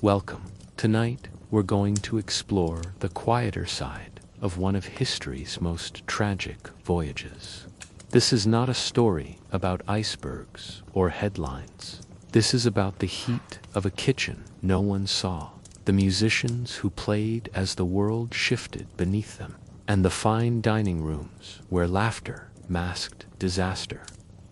Welcome. Tonight, we're going to explore the quieter side of one of history's most tragic voyages. This is not a story about icebergs or headlines. This is about the heat of a kitchen no one saw, the musicians who played as the world shifted beneath them, and the fine dining rooms where laughter masked disaster.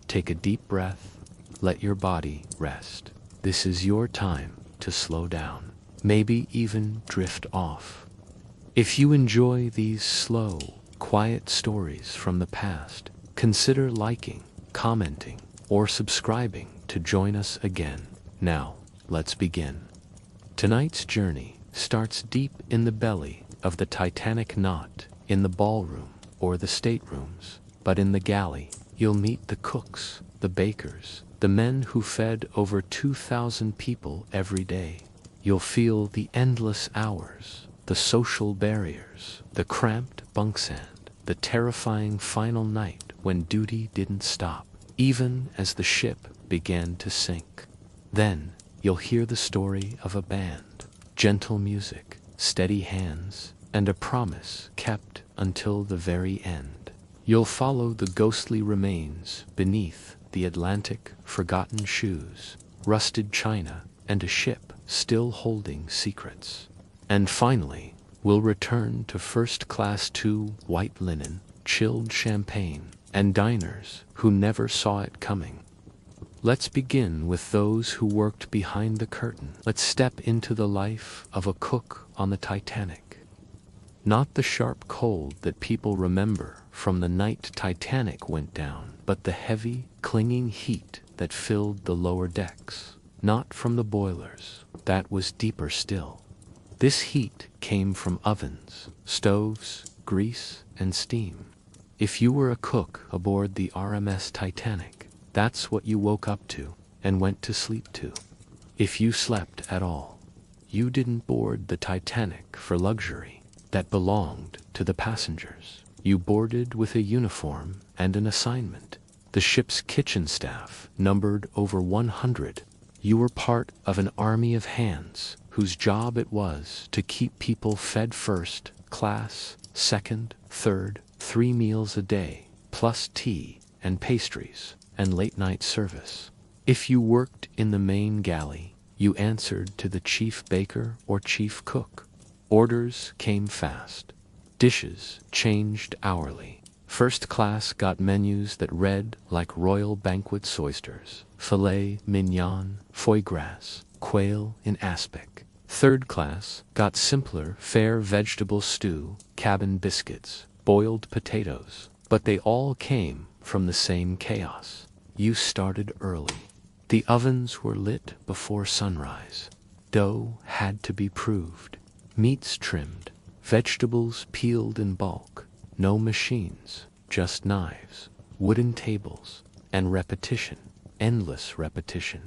Take a deep breath, let your body rest. This is your time to slow down, maybe even drift off. If you enjoy these slow, quiet stories from the past, consider liking, commenting, or subscribing to join us again. Now, let's begin. Tonight's journey starts deep in the belly of the Titanic, not in the ballroom or the staterooms, but in the galley. You'll meet the cooks, the bakers, the men who fed over 2,000 people every day. You'll feel the endless hours, the social barriers, the cramped bunk sand, the terrifying final night when duty didn't stop, even as the ship began to sink. Then, you'll hear the story of a band, gentle music, steady hands, and a promise kept until the very end. You'll follow the ghostly remains beneath the Atlantic, forgotten shoes, rusted china, and a ship still holding secrets. And finally, we'll return to first class, to white linen, chilled champagne, and diners who never saw it coming. Let's begin with those who worked behind the curtain. Let's step into the life of a cook on the Titanic. Not the sharp cold that people remember from the night Titanic went down, but the heavy, clinging heat that filled the lower decks. Not from the boilers, that was deeper still. This heat came from ovens, stoves, grease, and steam. If you were a cook aboard the RMS Titanic, that's what you woke up to and went to sleep to. If you slept at all, you didn't board the Titanic for luxury that belonged to the passengers. You boarded with a uniform and an assignment. The ship's kitchen staff numbered over 100. You were part of an army of hands whose job it was to keep people fed first class, second, third, 3 meals a day, plus tea and pastries and late-night service. If you worked in the main galley, you answered to the chief baker or chief cook. Orders came fast. Dishes changed hourly. First class got menus that read like royal banquets: oysters, filet mignon, foie gras, quail in aspic. Third class got simpler fare: vegetable stew, cabin biscuits, boiled potatoes. But they all came from the same chaos. You started early. The ovens were lit before sunrise. Dough had to be proved, meats trimmed, vegetables peeled in bulk. No machines, just knives, wooden tables, and repetition, endless repetition.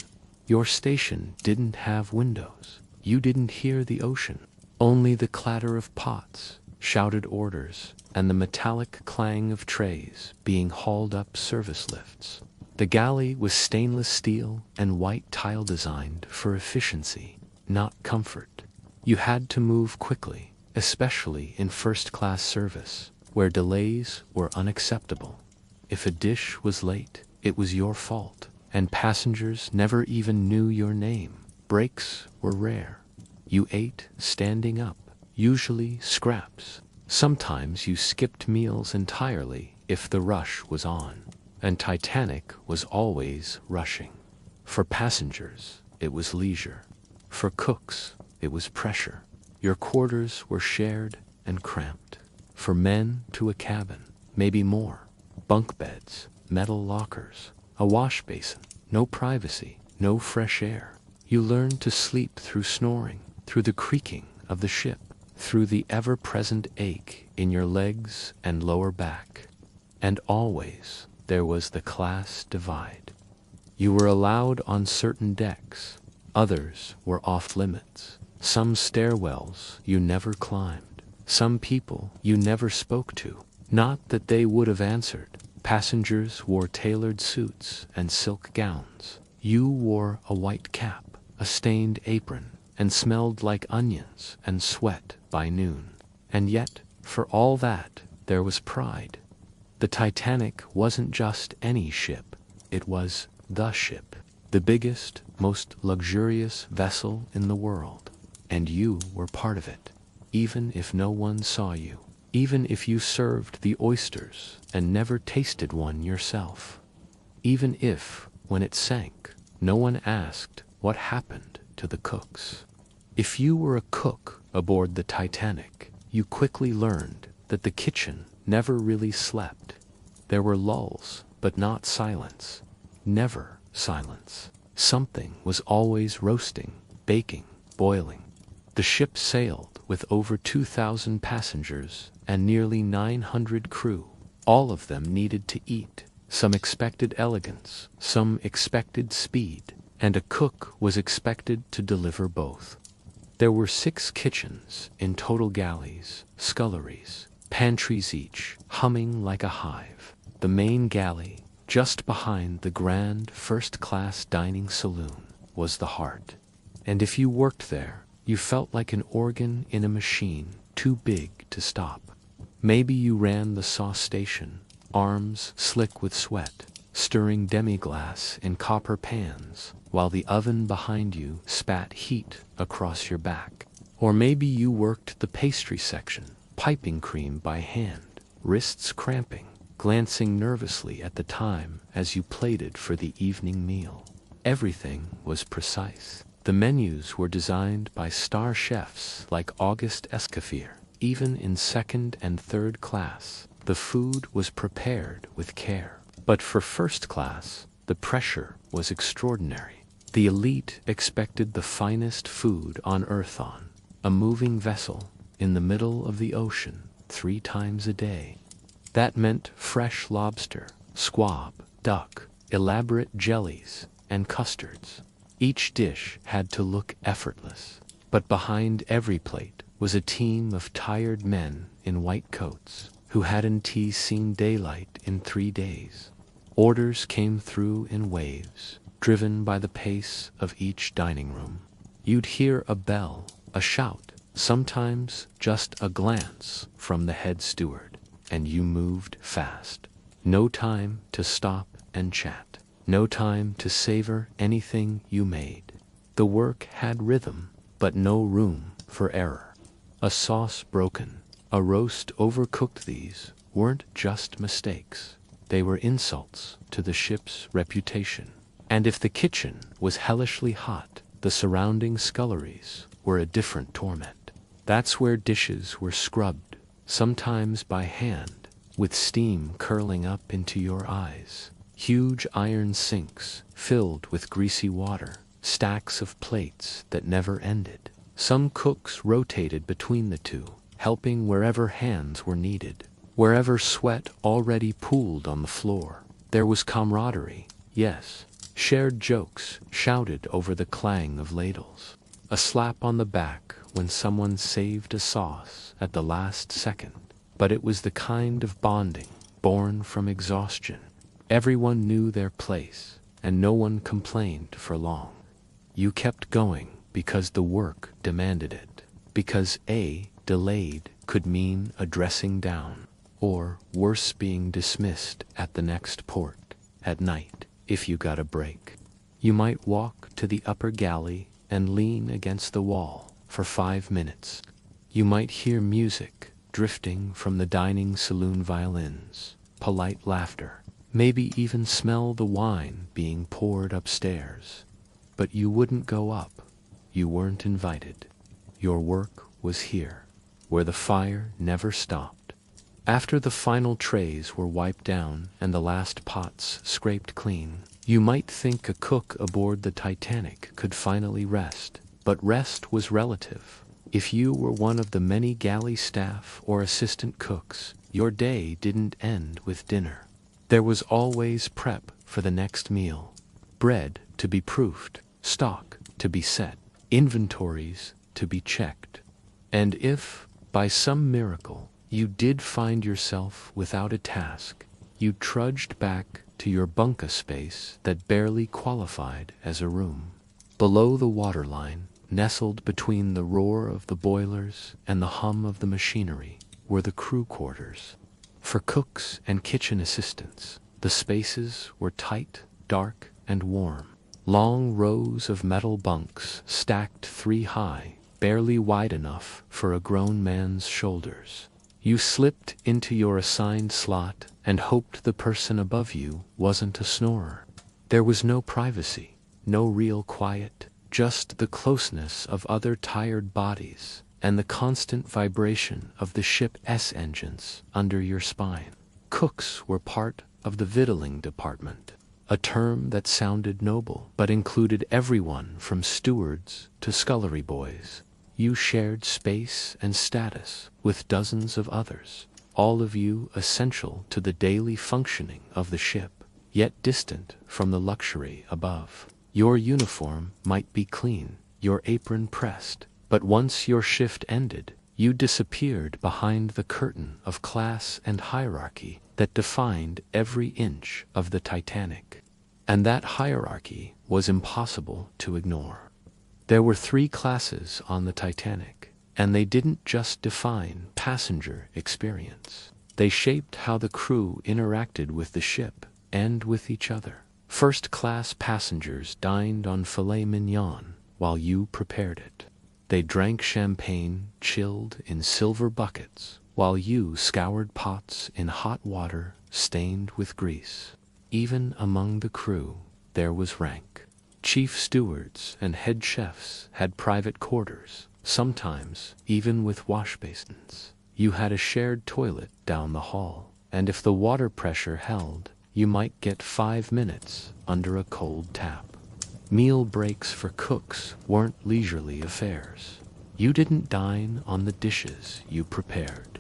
Your station didn't have windows. You didn't hear the ocean, only the clatter of pots, shouted orders, and the metallic clang of trays being hauled up service lifts. The galley was stainless steel and white tile, designed for efficiency, not comfort. You had to move quickly, especially in first-class service, where delays were unacceptable. If a dish was late, it was your fault, and passengers never even knew your name. Breaks were rare. You ate standing up, usually scraps. Sometimes you skipped meals entirely if the rush was on. And Titanic was always rushing. For passengers, it was leisure. For cooks, it was pressure. Your quarters were shared and cramped. For men, to a cabin, maybe more. Bunk beds, metal lockers, a wash basin, no privacy, no fresh air. You learned to sleep through snoring, through the creaking of the ship, through the ever-present ache in your legs and lower back. And always, there was the class divide. You were allowed on certain decks, others were off limits. Some stairwells you never climbed, some people you never spoke to. Not that they would have answered. Passengers wore tailored suits and silk gowns. You wore a white cap, a stained apron, and smelled like onions and sweat by noon. And yet, for all that, there was pride. The Titanic wasn't just any ship, it was the ship. The biggest, most luxurious vessel in the world. And you were part of it, even if no one saw you, even if you served the oysters and never tasted one yourself, even if, when it sank, no one asked what happened to the cooks. If you were a cook aboard the Titanic, you quickly learned that the kitchen never really slept. There were lulls, but not silence. Never silence. Something was always roasting, baking, boiling. The ship sailed with over 2,000 passengers and nearly 900 crew. All of them needed to eat. Some expected elegance, some expected speed, and a cook was expected to deliver both. There were 6 kitchens in total galleys, sculleries, pantries each, humming like a hive. The main galley, just behind the grand first-class dining saloon, was the heart. And if you worked there, you felt like an organ in a machine too big to stop. Maybe you ran the sauce station, arms slick with sweat, stirring demi-glace in copper pans, while the oven behind you spat heat across your back. Or maybe you worked the pastry section, piping cream by hand, wrists cramping, glancing nervously at the time as you plated for the evening meal. Everything was precise. The menus were designed by star chefs like August Escoffier. Even in second and third class, the food was prepared with care. But for first class, the pressure was extraordinary. The elite expected the finest food on Earth on a moving vessel in the middle of the ocean 3 times a day. That meant fresh lobster, squab, duck, elaborate jellies, and custards. Each dish had to look effortless, but behind every plate was a team of tired men in white coats who hadn't seen daylight in 3 days. Orders came through in waves, driven by the pace of each dining room. You'd hear a bell, a shout, sometimes just a glance from the head steward, and you moved fast. No time to stop and chat. No time to savor anything you made. The work had rhythm, but no room for error. A sauce broken, a roast overcooked, these weren't just mistakes. They were insults to the ship's reputation. And if the kitchen was hellishly hot, the surrounding sculleries were a different torment. That's where dishes were scrubbed, sometimes by hand, with steam curling up into your eyes. Huge iron sinks filled with greasy water, stacks of plates that never ended. Some cooks rotated between the two, helping wherever hands were needed, wherever sweat already pooled on the floor. There was camaraderie, yes, shared jokes shouted over the clang of ladles, a slap on the back when someone saved a sauce at the last second. But it was the kind of bonding born from exhaustion. Everyone knew their place, and no one complained for long. You kept going because the work demanded it, because a delayed could mean a dressing down, or worse, being dismissed at the next port. At night, if you got a break, you might walk to the upper galley and lean against the wall for 5 minutes. You might hear music drifting from the dining saloon violins, polite laughter, maybe even smell the wine being poured upstairs. But you wouldn't go up. You weren't invited. Your work was here, where the fire never stopped. After the final trays were wiped down and the last pots scraped clean, you might think a cook aboard the Titanic could finally rest. But rest was relative. If you were one of the many galley staff or assistant cooks, your day didn't end with dinner. There was always prep for the next meal. Bread to be proofed, stock to be set, inventories to be checked. And if, by some miracle, you did find yourself without a task, you trudged back to your bunka space that barely qualified as a room. Below the waterline, Nestled between the roar of the boilers and the hum of the machinery were the crew quarters. For cooks and kitchen assistants, the spaces were tight, dark, and warm. Long rows of metal bunks stacked 3 high, barely wide enough for a grown man's shoulders. You slipped into your assigned slot and hoped the person above you wasn't a snorer. There was no privacy, no real quiet, just the closeness of other tired bodies and the constant vibration of the ship's engines under your spine. Cooks were part of the victualling department, a term that sounded noble but included everyone from stewards to scullery boys. You shared space and status with dozens of others, all of you essential to the daily functioning of the ship, yet distant from the luxury above. Your uniform might be clean, your apron pressed, but once your shift ended, you disappeared behind the curtain of class and hierarchy that defined every inch of the Titanic. And that hierarchy was impossible to ignore. There were 3 classes on the Titanic, and they didn't just define passenger experience. They shaped how the crew interacted with the ship and with each other. First-class passengers dined on filet mignon while you prepared it. They drank champagne chilled in silver buckets while you scoured pots in hot water stained with grease. Even among the crew, there was rank. Chief stewards and head chefs had private quarters, sometimes even with wash basins. You had a shared toilet down the hall, and if the water pressure held, you might get 5 minutes under a cold tap. Meal breaks for cooks weren't leisurely affairs. You didn't dine on the dishes you prepared.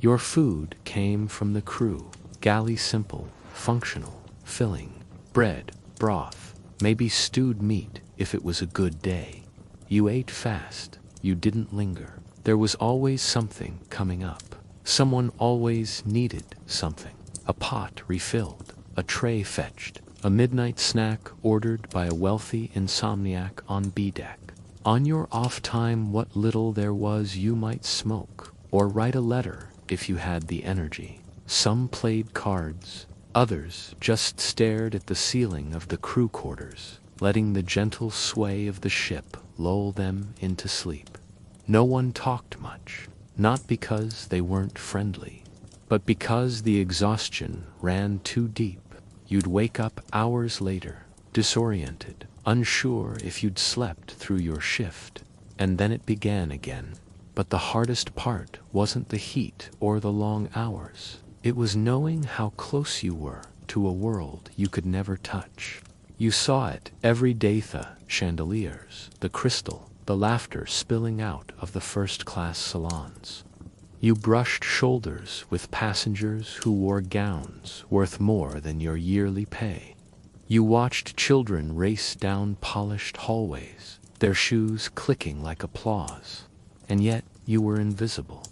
Your food came from the crew, galley simple, functional, filling, bread, broth, maybe stewed meat if it was a good day. You ate fast, you didn't linger. There was always something coming up. Someone always needed something. A pot refilled, a tray fetched, a midnight snack ordered by a wealthy insomniac on B-deck. On your off time, what little there was, you might smoke or write a letter if you had the energy. Some played cards, others just stared at the ceiling of the crew quarters, letting the gentle sway of the ship lull them into sleep. No one talked much, not because they weren't friendly, but because the exhaustion ran too deep. You'd wake up hours later, disoriented, unsure if you'd slept through your shift, and then it began again. But the hardest part wasn't the heat or the long hours. It was knowing how close you were to a world you could never touch. You saw it every day, the chandeliers, the crystal, the laughter spilling out of the first-class salons. You brushed shoulders with passengers who wore gowns worth more than your yearly pay. You watched children race down polished hallways, their shoes clicking like applause. And yet you were invisible.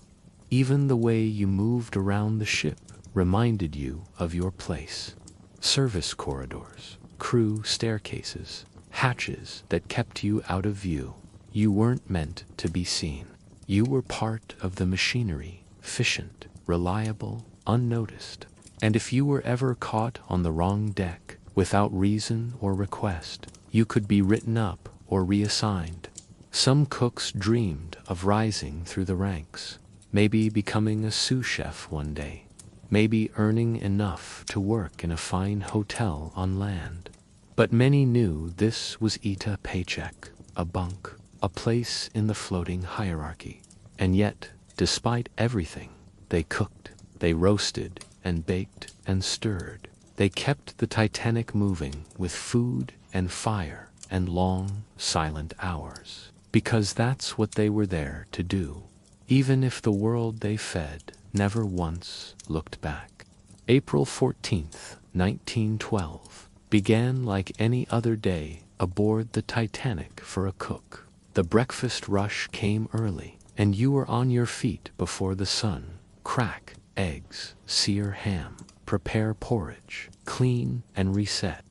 Even the way you moved around the ship reminded you of your place. Service corridors, crew staircases, hatches that kept you out of view. You weren't meant to be seen. You were part of the machinery, efficient, reliable, unnoticed. And if you were ever caught on the wrong deck, without reason or request, you could be written up or reassigned. Some cooks dreamed of rising through the ranks, maybe becoming a sous chef one day, maybe earning enough to work in a fine hotel on land. But many knew this was a paycheck, a bunk, a place in the floating hierarchy. And yet, despite everything, they cooked, they roasted and baked and stirred. They kept the Titanic moving with food and fire and long, silent hours. Because that's what they were there to do, even if the world they fed never once looked back. April 14th, 1912, began like any other day aboard the Titanic for a cook. The breakfast rush came early, and you were on your feet before the sun. Crack eggs, sear ham, prepare porridge, clean and reset.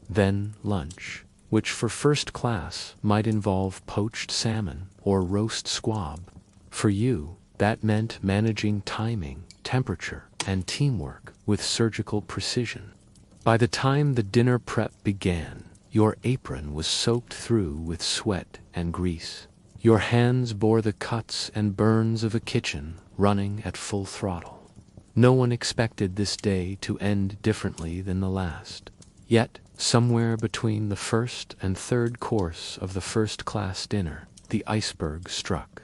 Then lunch, which for first class might involve poached salmon or roast squab. For you, that meant managing timing, temperature, and teamwork with surgical precision. By the time the dinner prep began, your apron was soaked through with sweat and grease. Your hands bore the cuts and burns of a kitchen running at full throttle. No one expected this day to end differently than the last. Yet, somewhere between the first and third course of the first-class dinner, the iceberg struck.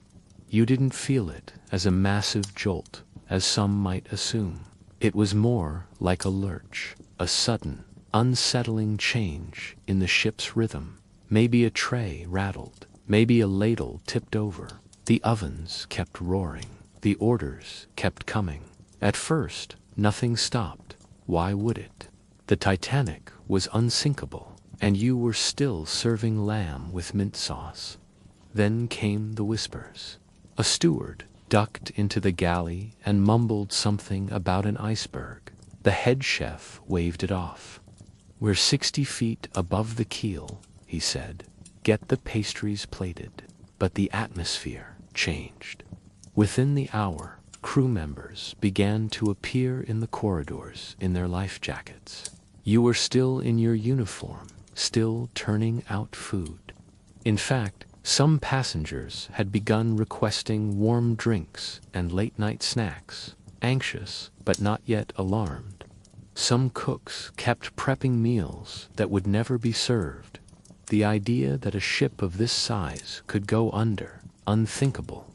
You didn't feel it as a massive jolt, as some might assume. It was more like a lurch, a sudden, unsettling change in the ship's rhythm. Maybe a tray rattled, maybe a ladle tipped over. The ovens kept roaring, the orders kept coming. At first, nothing stopped. Why would it? The Titanic was unsinkable, and you were still serving lamb with mint sauce. Then came the whispers. A steward ducked into the galley and mumbled something about an iceberg. The head chef waved it off. "We're 60 feet above the keel," he said. "Get the pastries plated." But the atmosphere changed. Within the hour, crew members began to appear in the corridors in their life jackets. You were still in your uniform, still turning out food. In fact, some passengers had begun requesting warm drinks and late-night snacks, anxious but not yet alarmed. Some cooks kept prepping meals that would never be served. The idea that a ship of this size could go under, unthinkable.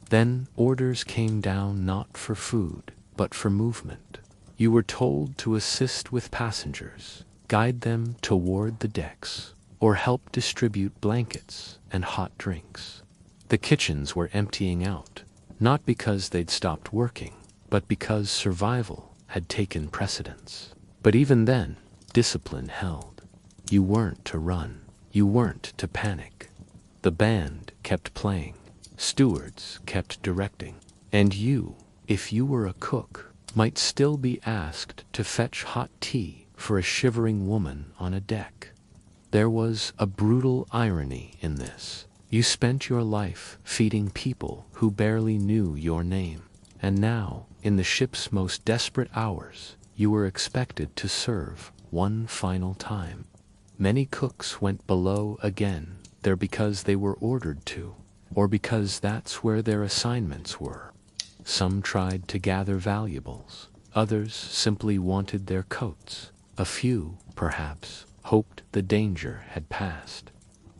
Then orders came down not for food, but for movement. You were told to assist with passengers, guide them toward the decks, or help distribute blankets and hot drinks. The kitchens were emptying out, not because they'd stopped working, but because survival had taken precedence. But even then, discipline held. You weren't to run. You weren't to panic. The band kept playing. Stewards kept directing. And you, if you were a cook, might still be asked to fetch hot tea for a shivering woman on a deck. There was a brutal irony in this. You spent your life feeding people who barely knew your name. And now, in the ship's most desperate hours, you were expected to serve one final time. Many cooks went below again, there because they were ordered to, or because that's where their assignments were. Some tried to gather valuables, others simply wanted their coats. A few, perhaps, hoped the danger had passed.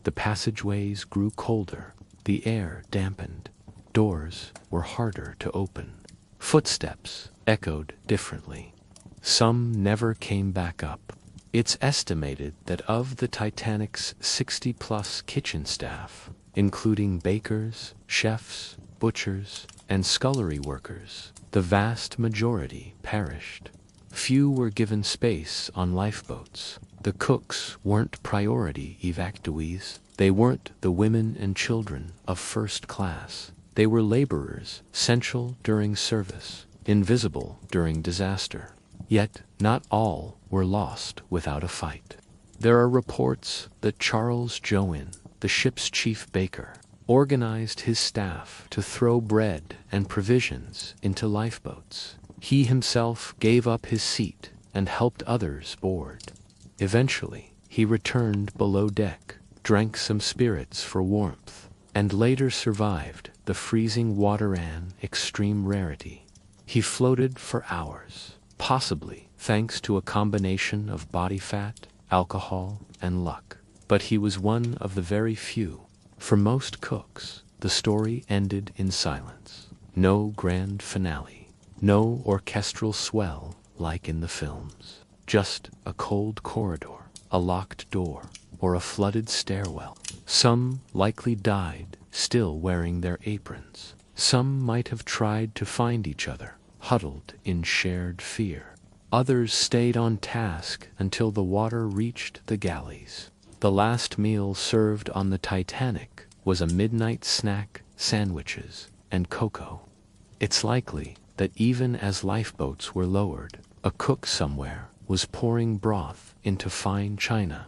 The passageways grew colder, the air dampened, doors were harder to open. Footsteps echoed differently. Some never came back up. It's estimated that of the Titanic's 60-plus kitchen staff, including bakers, chefs, butchers, and scullery workers, the vast majority perished. Few were given space on lifeboats. The cooks weren't priority evacuees. They weren't the women and children of first class. They were laborers, essential during service, invisible during disaster. Yet not all were lost without a fight. There are reports that Charles Join, the ship's chief baker, organized his staff to throw bread and provisions into lifeboats. He himself gave up his seat and helped others board. Eventually, he returned below deck, drank some spirits for warmth, and later survived the freezing water and extreme rarity. He floated for hours, possibly thanks to a combination of body fat, alcohol, and luck. But he was one of the very few. For most cooks, the story ended in silence. No grand finale, no orchestral swell like in the films. Just a cold corridor, a locked door, or a flooded stairwell. Some likely died, still wearing their aprons. Some might have tried to find each other, huddled in shared fear. Others stayed on task until the water reached the galleys. The last meal served on the Titanic was a midnight snack, sandwiches, and cocoa. It's likely that even as lifeboats were lowered, a cook somewhere was pouring broth into fine china.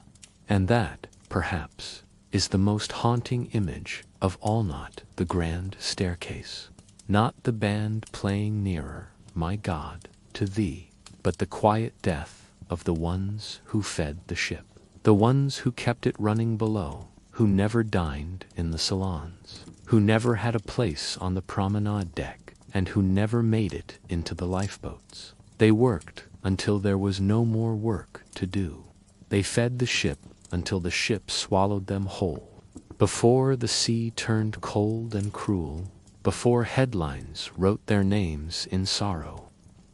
And that, perhaps, is the most haunting image of all, not the grand staircase, not the band playing nearer, my God, to thee, but the quiet death of the ones who fed the ship, the ones who kept it running below, who never dined in the salons, who never had a place on the promenade deck, and who never made it into the lifeboats. They worked until there was no more work to do. They fed the ship until the ship swallowed them whole. Before the sea turned cold and cruel, before headlines wrote their names in sorrow,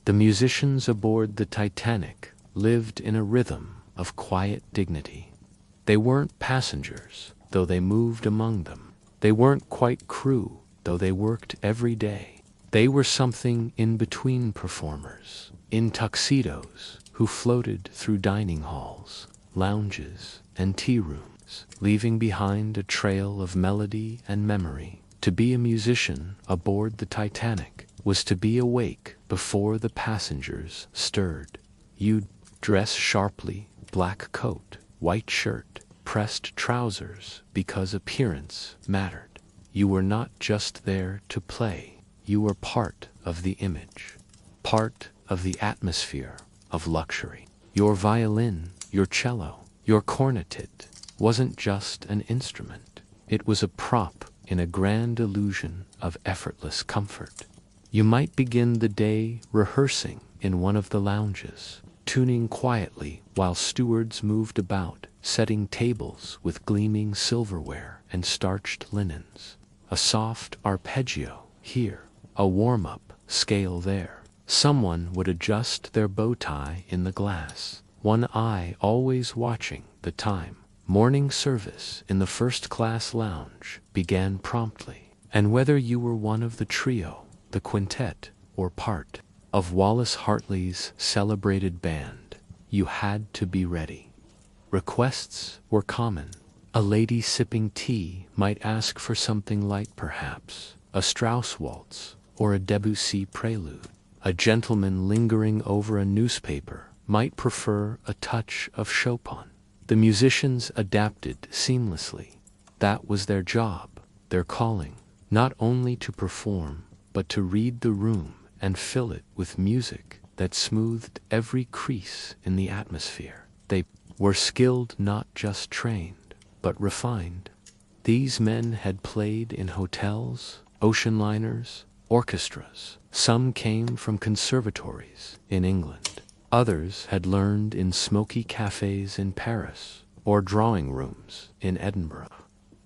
the musicians aboard the Titanic lived in a rhythm of quiet dignity. They weren't passengers, though they moved among them. They weren't quite crew, though they worked every day. They were something in between performers, in tuxedos, who floated through dining halls, lounges, and tea rooms, leaving behind a trail of melody and memory. To be a musician aboard the Titanic was to be awake before the passengers stirred. You'd dress sharply, black coat, white shirt, pressed trousers, because appearance mattered. You were not just there to play. You were part of the image, part of the atmosphere of luxury. Your violin, your cello, your cornetet wasn't just an instrument. It was a prop in a grand illusion of effortless comfort. You might begin the day rehearsing in one of the lounges, tuning quietly while stewards moved about, setting tables with gleaming silverware and starched linens. A soft arpeggio here, a warm-up scale there. Someone would adjust their bow tie in the glass, one eye always watching the time. Morning service in the first-class lounge began promptly, and whether you were one of the trio, the quintet, or part of Wallace Hartley's celebrated band, you had to be ready. Requests were common. A lady sipping tea might ask for something light, perhaps a Strauss waltz or a Debussy prelude. A gentleman lingering over a newspaper might prefer a touch of Chopin. The musicians adapted seamlessly. That was their job, their calling, not only to perform, but to read the room and fill it with music that smoothed every crease in the atmosphere. They were skilled, not just trained, but refined. These men had played in hotels, ocean liners, orchestras. Some came from conservatories in England. Others had learned in smoky cafes in Paris or drawing rooms in Edinburgh.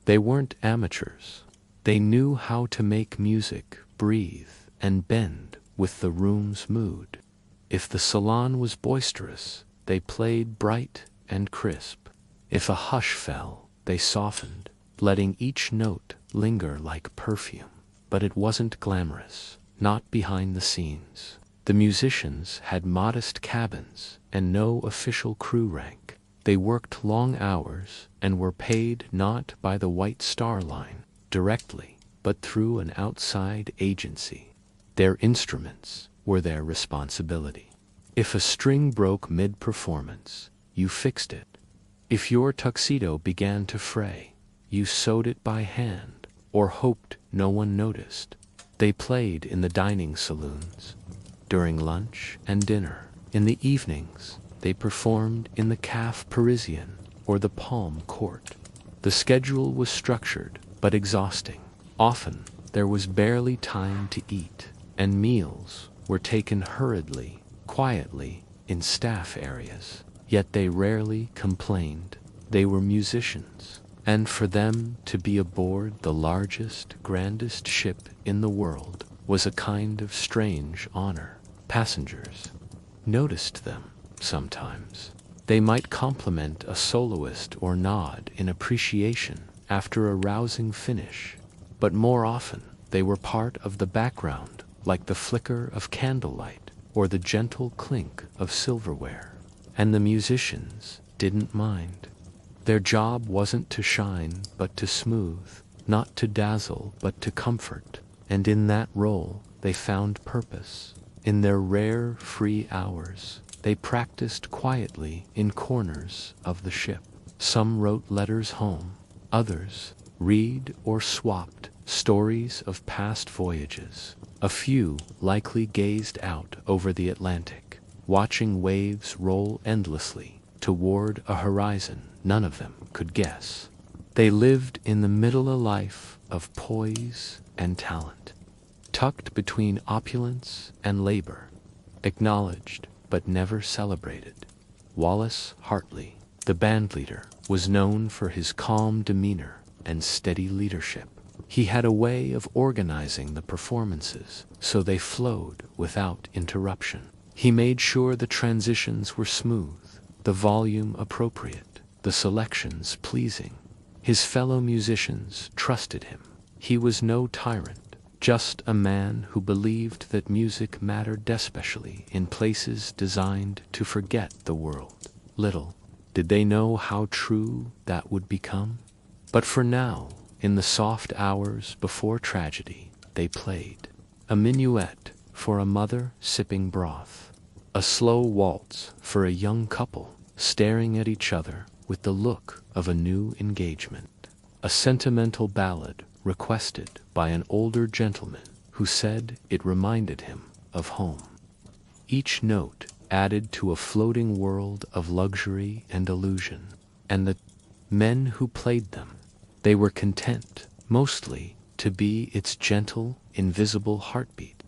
They weren't amateurs. They knew how to make music breathe and bend with the room's mood. If the salon was boisterous, they played bright and crisp. If a hush fell, they softened, letting each note linger like perfume. But it wasn't glamorous, not behind the scenes. The musicians had modest cabins and no official crew rank. They worked long hours and were paid not by the White Star Line directly, but through an outside agency. Their instruments were their responsibility. If a string broke mid-performance, you fixed it. If your tuxedo began to fray, you sewed it by hand or hoped no one noticed. They played in the dining saloons, during lunch and dinner. In the evenings, they performed in the Café Parisien or the Palm Court. The schedule was structured but exhausting. Often, there was barely time to eat, and meals were taken hurriedly, quietly, in staff areas. Yet they rarely complained. They were musicians, and for them to be aboard the largest, grandest ship in the world was a kind of strange honor. Passengers noticed them sometimes. They might compliment a soloist or nod in appreciation after a rousing finish, but more often they were part of the background, like the flicker of candlelight or the gentle clink of silverware. And the musicians didn't mind. Their job wasn't to shine, but to smooth, not to dazzle, but to comfort. And in that role, they found purpose. In their rare, free hours, they practiced quietly in corners of the ship. Some wrote letters home, others read or swapped stories of past voyages. A few likely gazed out over the Atlantic, watching waves roll endlessly toward a horizon none of them could guess. They lived in the middle of life of poise and talent, tucked between opulence and labor, acknowledged but never celebrated. Wallace Hartley, the bandleader, was known for his calm demeanor and steady leadership. He had a way of organizing the performances so they flowed without interruption. He made sure the transitions were smooth, the volume appropriate, the selections pleasing. His fellow musicians trusted him. He was no tyrant, just a man who believed that music mattered, especially in places designed to forget the world. Little did they know how true that would become. But for now, in the soft hours before tragedy, they played a minuet for a mother sipping broth, a slow waltz for a young couple staring at each other with the look of a new engagement, a sentimental ballad requested by an older gentleman who said it reminded him of home. Each note added to a floating world of luxury and illusion, and the men who played them, they were content, mostly, to be its gentle, invisible heartbeat.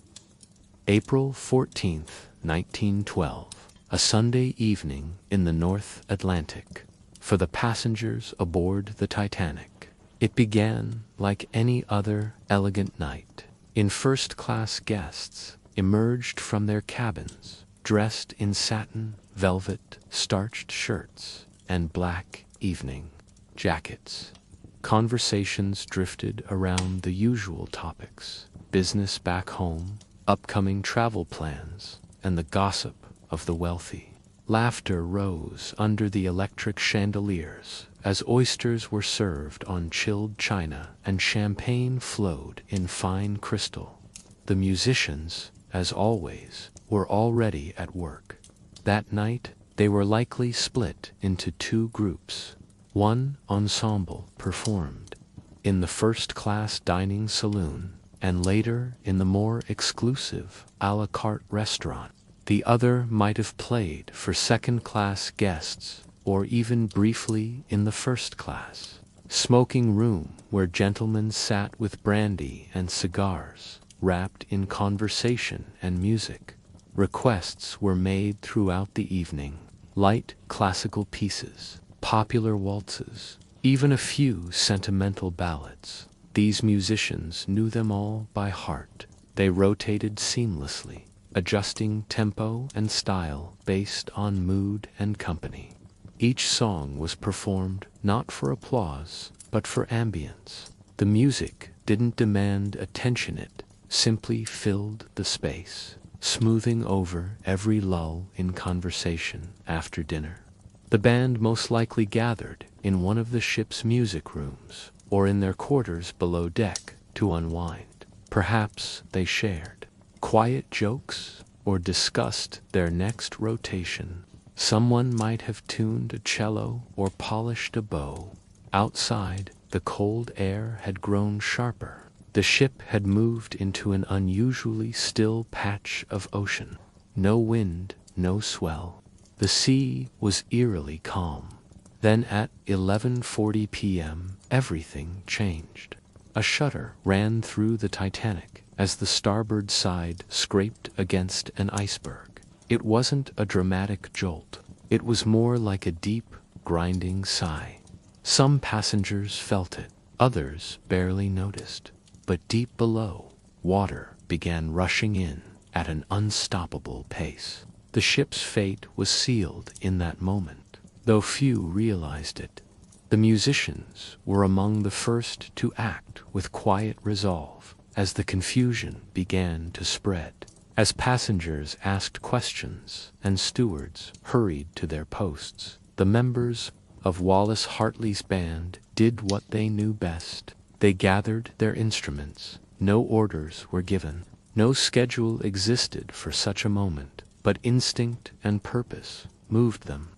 April 14th, 1912, a Sunday evening in the North Atlantic, for the passengers aboard the Titanic. It began like any other elegant night. In first-class guests emerged from their cabins, dressed in satin, velvet, starched shirts, and black evening jackets. Conversations drifted around the usual topics: business back home, upcoming travel plans, and the gossip of the wealthy. Laughter rose under the electric chandeliers as oysters were served on chilled china and champagne flowed in fine crystal. The musicians, as always, were already at work. That night, they were likely split into two groups. One ensemble performed in the first-class dining saloon, and later in the more exclusive a la carte restaurant. The other might have played for second-class guests, or even briefly in the first class smoking room where gentlemen sat with brandy and cigars, wrapped in conversation and music. Requests were made throughout the evening: light classical pieces, popular waltzes, even a few sentimental ballads. These musicians knew them all by heart. They rotated seamlessly, adjusting tempo and style based on mood and company. Each song was performed not for applause, but for ambience. The music didn't demand attention, it simply filled the space, smoothing over every lull in conversation after dinner. The band most likely gathered in one of the ship's music rooms, or in their quarters below deck to unwind. Perhaps they shared quiet jokes or discussed their next rotation. Someone might have tuned a cello or polished a bow. Outside, the cold air had grown sharper. The ship had moved into an unusually still patch of ocean. No wind, no swell. The sea was eerily calm. Then at 11:40 p.m., everything changed. A shudder ran through the Titanic as the starboard side scraped against an iceberg. It wasn't a dramatic jolt. It was more like a deep, grinding sigh. Some passengers felt it, others barely noticed. But deep below, water began rushing in at an unstoppable pace. The ship's fate was sealed in that moment, though few realized it. The musicians were among the first to act with quiet resolve as the confusion began to spread. As passengers asked questions and stewards hurried to their posts, the members of Wallace Hartley's band did what they knew best. They gathered their instruments. No orders were given. No schedule existed for such a moment, but instinct and purpose moved them.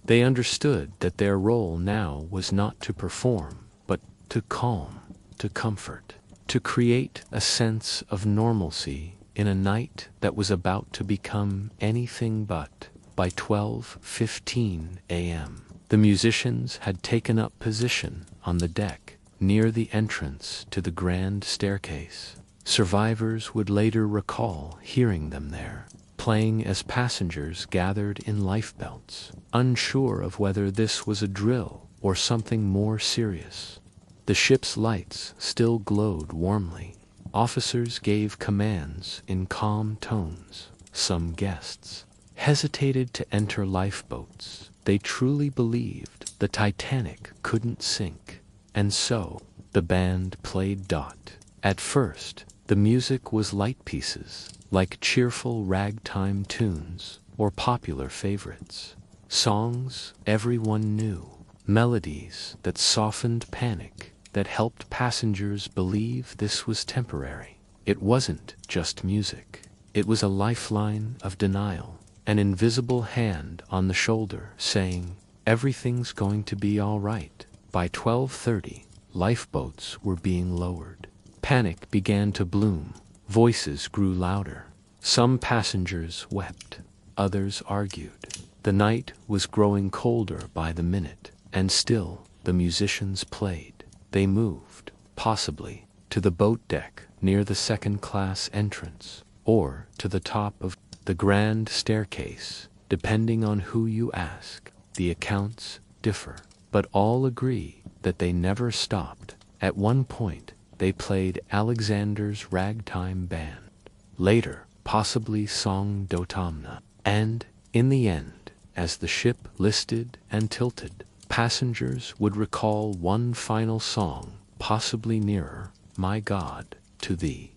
They understood that their role now was not to perform, but to calm, to comfort, to create a sense of normalcy in a night that was about to become anything but. By 12:15 a.m., the musicians had taken up position on the deck near the entrance to the grand staircase. Survivors would later recall hearing them there, playing as passengers gathered in lifebelts, unsure of whether this was a drill or something more serious. The ship's lights still glowed warmly. Officers gave commands in calm tones. Some guests hesitated to enter lifeboats. They truly believed the Titanic couldn't sink. And so, the band played dot. At first, the music was light pieces, like cheerful ragtime tunes or popular favorites. Songs everyone knew, melodies that softened panic, that helped passengers believe this was temporary. It wasn't just music. It was a lifeline of denial, an invisible hand on the shoulder saying, "Everything's going to be all right." By 12:30, lifeboats were being lowered. Panic began to bloom. Voices grew louder. Some passengers wept. Others argued. The night was growing colder by the minute, and still the musicians played. They moved, possibly, to the boat deck near the second-class entrance, or to the top of the grand staircase, depending on who you ask. The accounts differ, but all agree that they never stopped. At one point, they played Alexander's ragtime band. Later, possibly Song d'Automne. And, in the end, as the ship listed and tilted, passengers would recall one final song, possibly nearer, "My God, to Thee."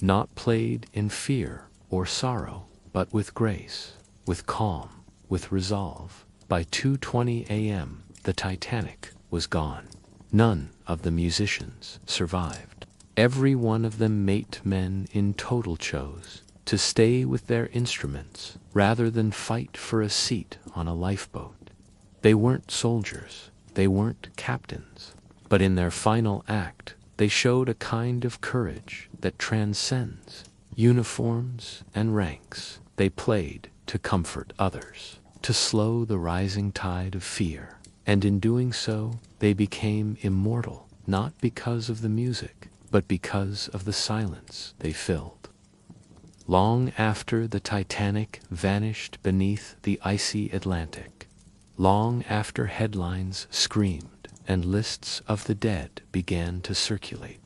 Not played in fear or sorrow, but with grace, with calm, with resolve. By 2:20 a.m., the Titanic was gone. None of the musicians survived. Every one of them mate men in total chose to stay with their instruments rather than fight for a seat on a lifeboat. They weren't soldiers, they weren't captains, but in their final act, they showed a kind of courage that transcends uniforms and ranks. They played to comfort others, to slow the rising tide of fear, and in doing so, they became immortal, not because of the music, but because of the silence they filled. Long after the Titanic vanished beneath the icy Atlantic, long after headlines screamed and lists of the dead began to circulate,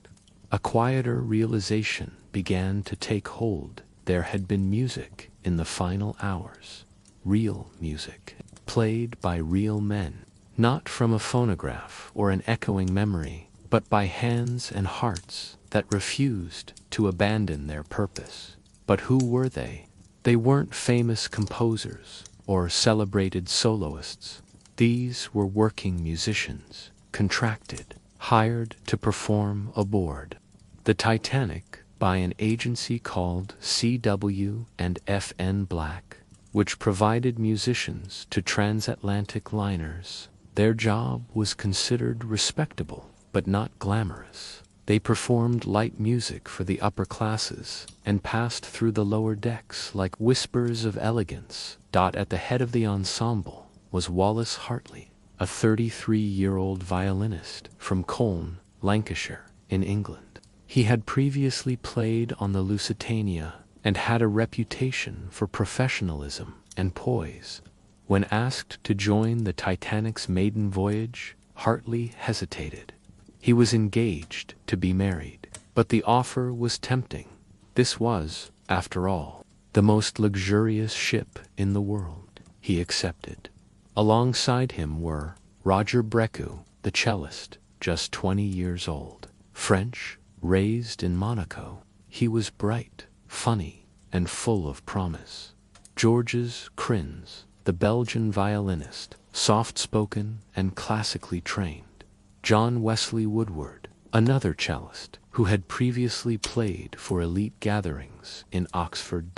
a quieter realization began to take hold. There had been music in the final hours, real music, played by real men, not from a phonograph or an echoing memory, but by hands and hearts that refused to abandon their purpose. But who were they? They weren't famous composers or celebrated soloists. These were working musicians, contracted, hired to perform aboard the Titanic by an agency called C.W. and F.N. Black, which provided musicians to transatlantic liners. Their job was considered respectable, but not glamorous. They performed light music for the upper classes and passed through the lower decks like whispers of elegance. At the head of the ensemble was Wallace Hartley, a 33-year-old violinist from Colne, Lancashire, in England. He had previously played on the Lusitania and had a reputation for professionalism and poise. When asked to join the Titanic's maiden voyage, Hartley hesitated. He was engaged to be married, but the offer was tempting. This was, after all, the most luxurious ship in the world. He accepted. Alongside him were Roger Brecu, the cellist, just 20 years old. French, raised in Monaco, he was bright, funny, and full of promise. Georges Crins, the Belgian violinist, soft-spoken and classically trained. John Wesley Woodward, another cellist, who had previously played for elite gatherings in Oxford.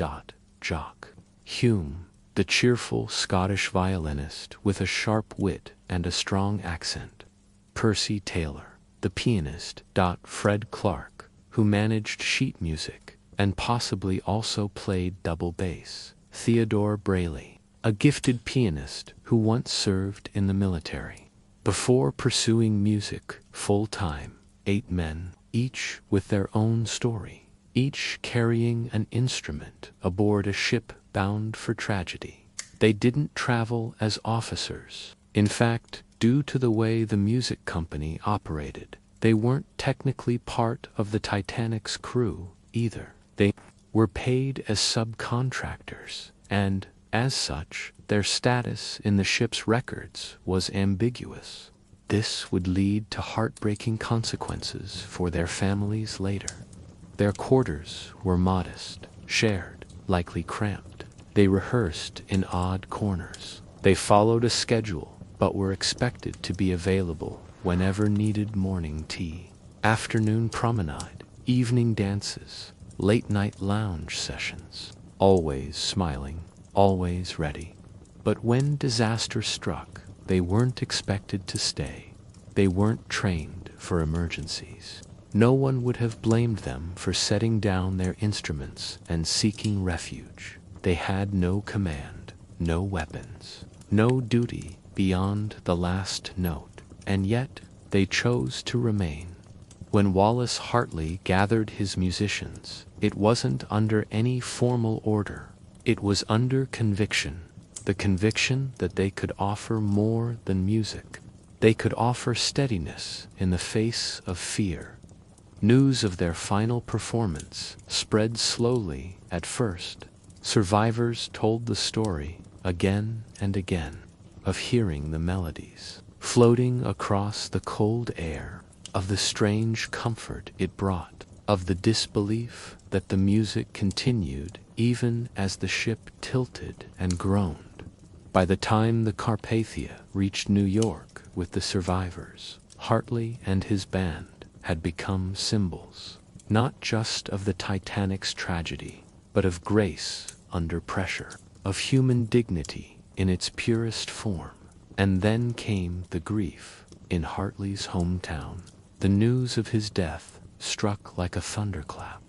Jock Hume, the cheerful Scottish violinist with a sharp wit and a strong accent; Percy Taylor, the pianist; Fred Clark, who managed sheet music and possibly also played double bass; Theodore Brayley, a gifted pianist who once served in the military. Before pursuing music full-time, 8 men, each with their own story, each carrying an instrument aboard a ship bound for tragedy. They didn't travel as officers. In fact, due to the way the music company operated, they weren't technically part of the Titanic's crew either. They were paid as subcontractors, and, as such, their status in the ship's records was ambiguous. This would lead to heartbreaking consequences for their families later. Their quarters were modest, shared, likely cramped. They rehearsed in odd corners. They followed a schedule, but were expected to be available whenever needed: morning tea, afternoon promenade, evening dances, late-night lounge sessions. Always smiling, always ready. But when disaster struck, they weren't expected to stay. They weren't trained for emergencies. No one would have blamed them for setting down their instruments and seeking refuge. They had no command, no weapons, no duty beyond the last note, and yet they chose to remain. When Wallace Hartley gathered his musicians, it wasn't under any formal order. It was under conviction, the conviction that they could offer more than music. They could offer steadiness in the face of fear. News of their final performance spread slowly at first. Survivors told the story again and again of hearing the melodies floating across the cold air, of the strange comfort it brought, of the disbelief that the music continued even as the ship tilted and groaned. By the time the Carpathia reached New York with the survivors, Hartley and his band had become symbols, not just of the Titanic's tragedy, but of grace under pressure, of human dignity in its purest form. And then came the grief in Hartley's hometown. The news of his death struck like a thunderclap.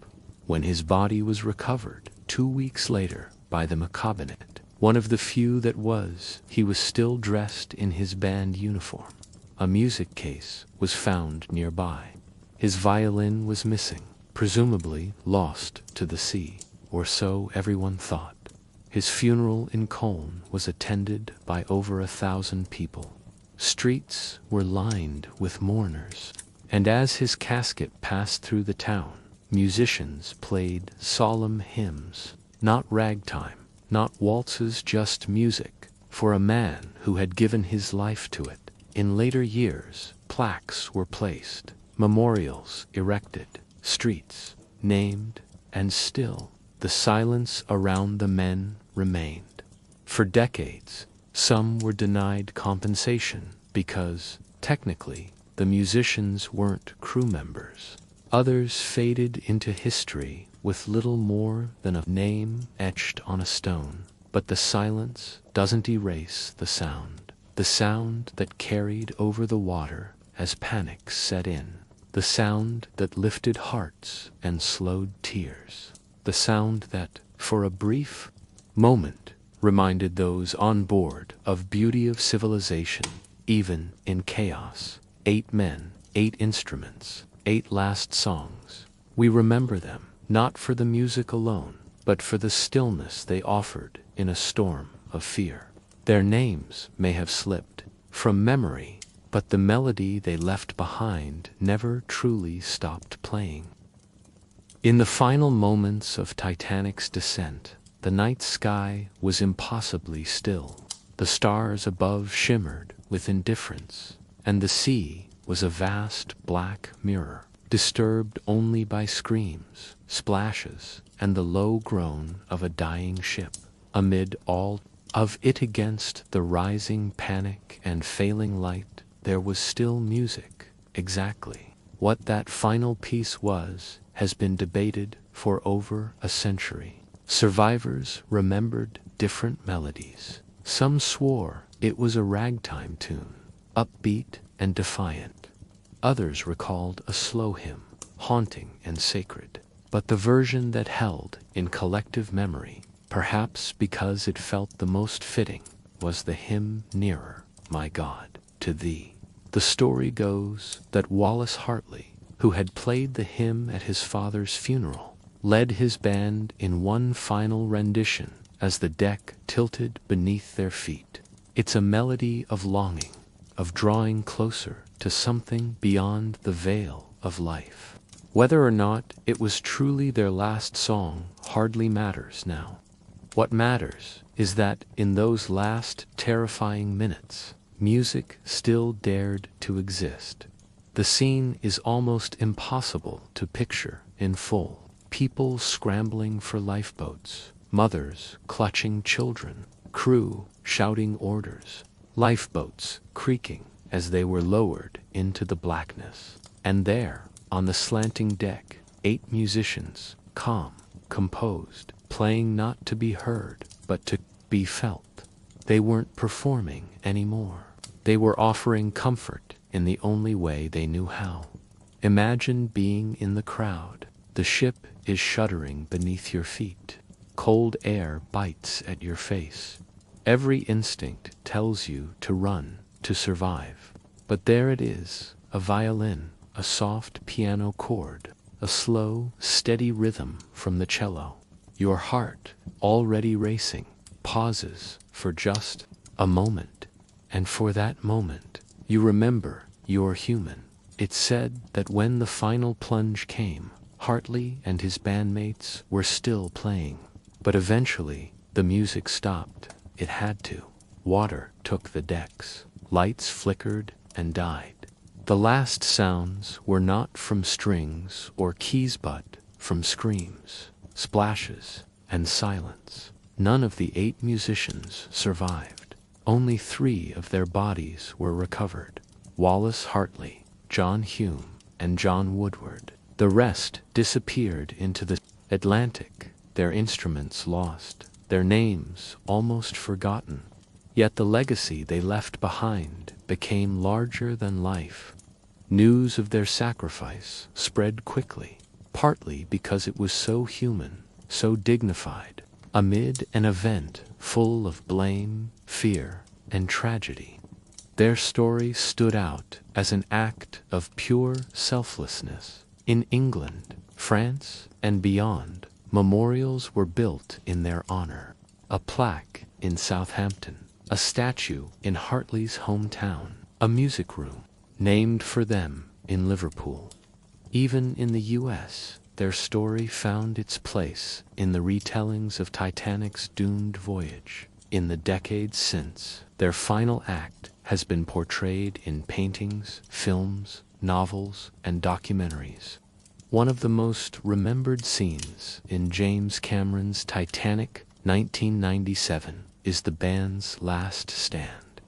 When his body was recovered 2 weeks later by the Macabinet, one of the few that was, he was still dressed in his band uniform. A music case was found nearby. His violin was missing, presumably lost to the sea, or so everyone thought. His funeral in Cologne was attended by over 1,000 people. Streets were lined with mourners, and as his casket passed through the town, musicians played solemn hymns, not ragtime, not waltzes, just music, for a man who had given his life to it. In later years, plaques were placed, memorials erected, streets named, and still the silence around the men remained. For decades, some were denied compensation because, technically, the musicians weren't crew members. Others faded into history with little more than a name etched on a stone. But the silence doesn't erase the sound that carried over the water as panic set in, the sound that lifted hearts and slowed tears, the sound that, for a brief moment, reminded those on board of beauty of civilization, even in chaos. 8 men, 8 instruments, 8 last songs. We remember them, not for the music alone, but for the stillness they offered in a storm of fear. Their names may have slipped from memory, but the melody they left behind never truly stopped playing. In the final moments of Titanic's descent, the night sky was impossibly still. The stars above shimmered with indifference, and the sea was a vast black mirror, disturbed only by screams, splashes, and the low groan of a dying ship. Amid all of it, against the rising panic and failing light, there was still music. Exactly what that final piece was has been debated for over a century. Survivors remembered different melodies. Some swore it was a ragtime tune, upbeat and defiant. Others recalled a slow hymn, haunting and sacred. But the version that held in collective memory, perhaps because it felt the most fitting, was the hymn Nearer, My God, to Thee. The story goes that Wallace Hartley, who had played the hymn at his father's funeral, led his band in one final rendition as the deck tilted beneath their feet. It's a melody of longing, of drawing closer to something beyond the veil of life. Whether or not it was truly their last song hardly matters now. What matters is that in those last terrifying minutes, music still dared to exist. The scene is almost impossible to picture in full. People scrambling for lifeboats, mothers clutching children, crew shouting orders, lifeboats creaking as they were lowered into the blackness. And there, on the slanting deck, 8 musicians, calm, composed, playing not to be heard, but to be felt. They weren't performing anymore. They were offering comfort in the only way they knew how. Imagine being in the crowd. The ship is shuddering beneath your feet. Cold air bites at your face. Every instinct tells you to run, to survive. But there it is, a violin, a soft piano chord, a slow, steady rhythm from the cello. Your heart, already racing, pauses for just a moment. And for that moment, you remember you're human. It's said that when the final plunge came, Hartley and his bandmates were still playing. But eventually, the music stopped. It had to. Water took the decks. Lights flickered and died. The last sounds were not from strings or keys but from screams, splashes, and silence. None of the 8 musicians survived. Only 3 of their bodies were recovered: Wallace Hartley, John Hume, and John Woodward. The rest disappeared into the Atlantic, their instruments lost, their names almost forgotten. Yet the legacy they left behind became larger than life. News of their sacrifice spread quickly, partly because it was so human, so dignified, amid an event full of blame, fear, and tragedy. Their story stood out as an act of pure selflessness. In England, France, and beyond, memorials were built in their honor. A plaque in Southampton, a statue in Hartley's hometown, a music room named for them in Liverpool. Even in the U.S., their story found its place in the retellings of Titanic's doomed voyage. In the decades since, their final act has been portrayed in paintings, films, novels, and documentaries. One of the most remembered scenes in James Cameron's Titanic 1997 is the band's last stand.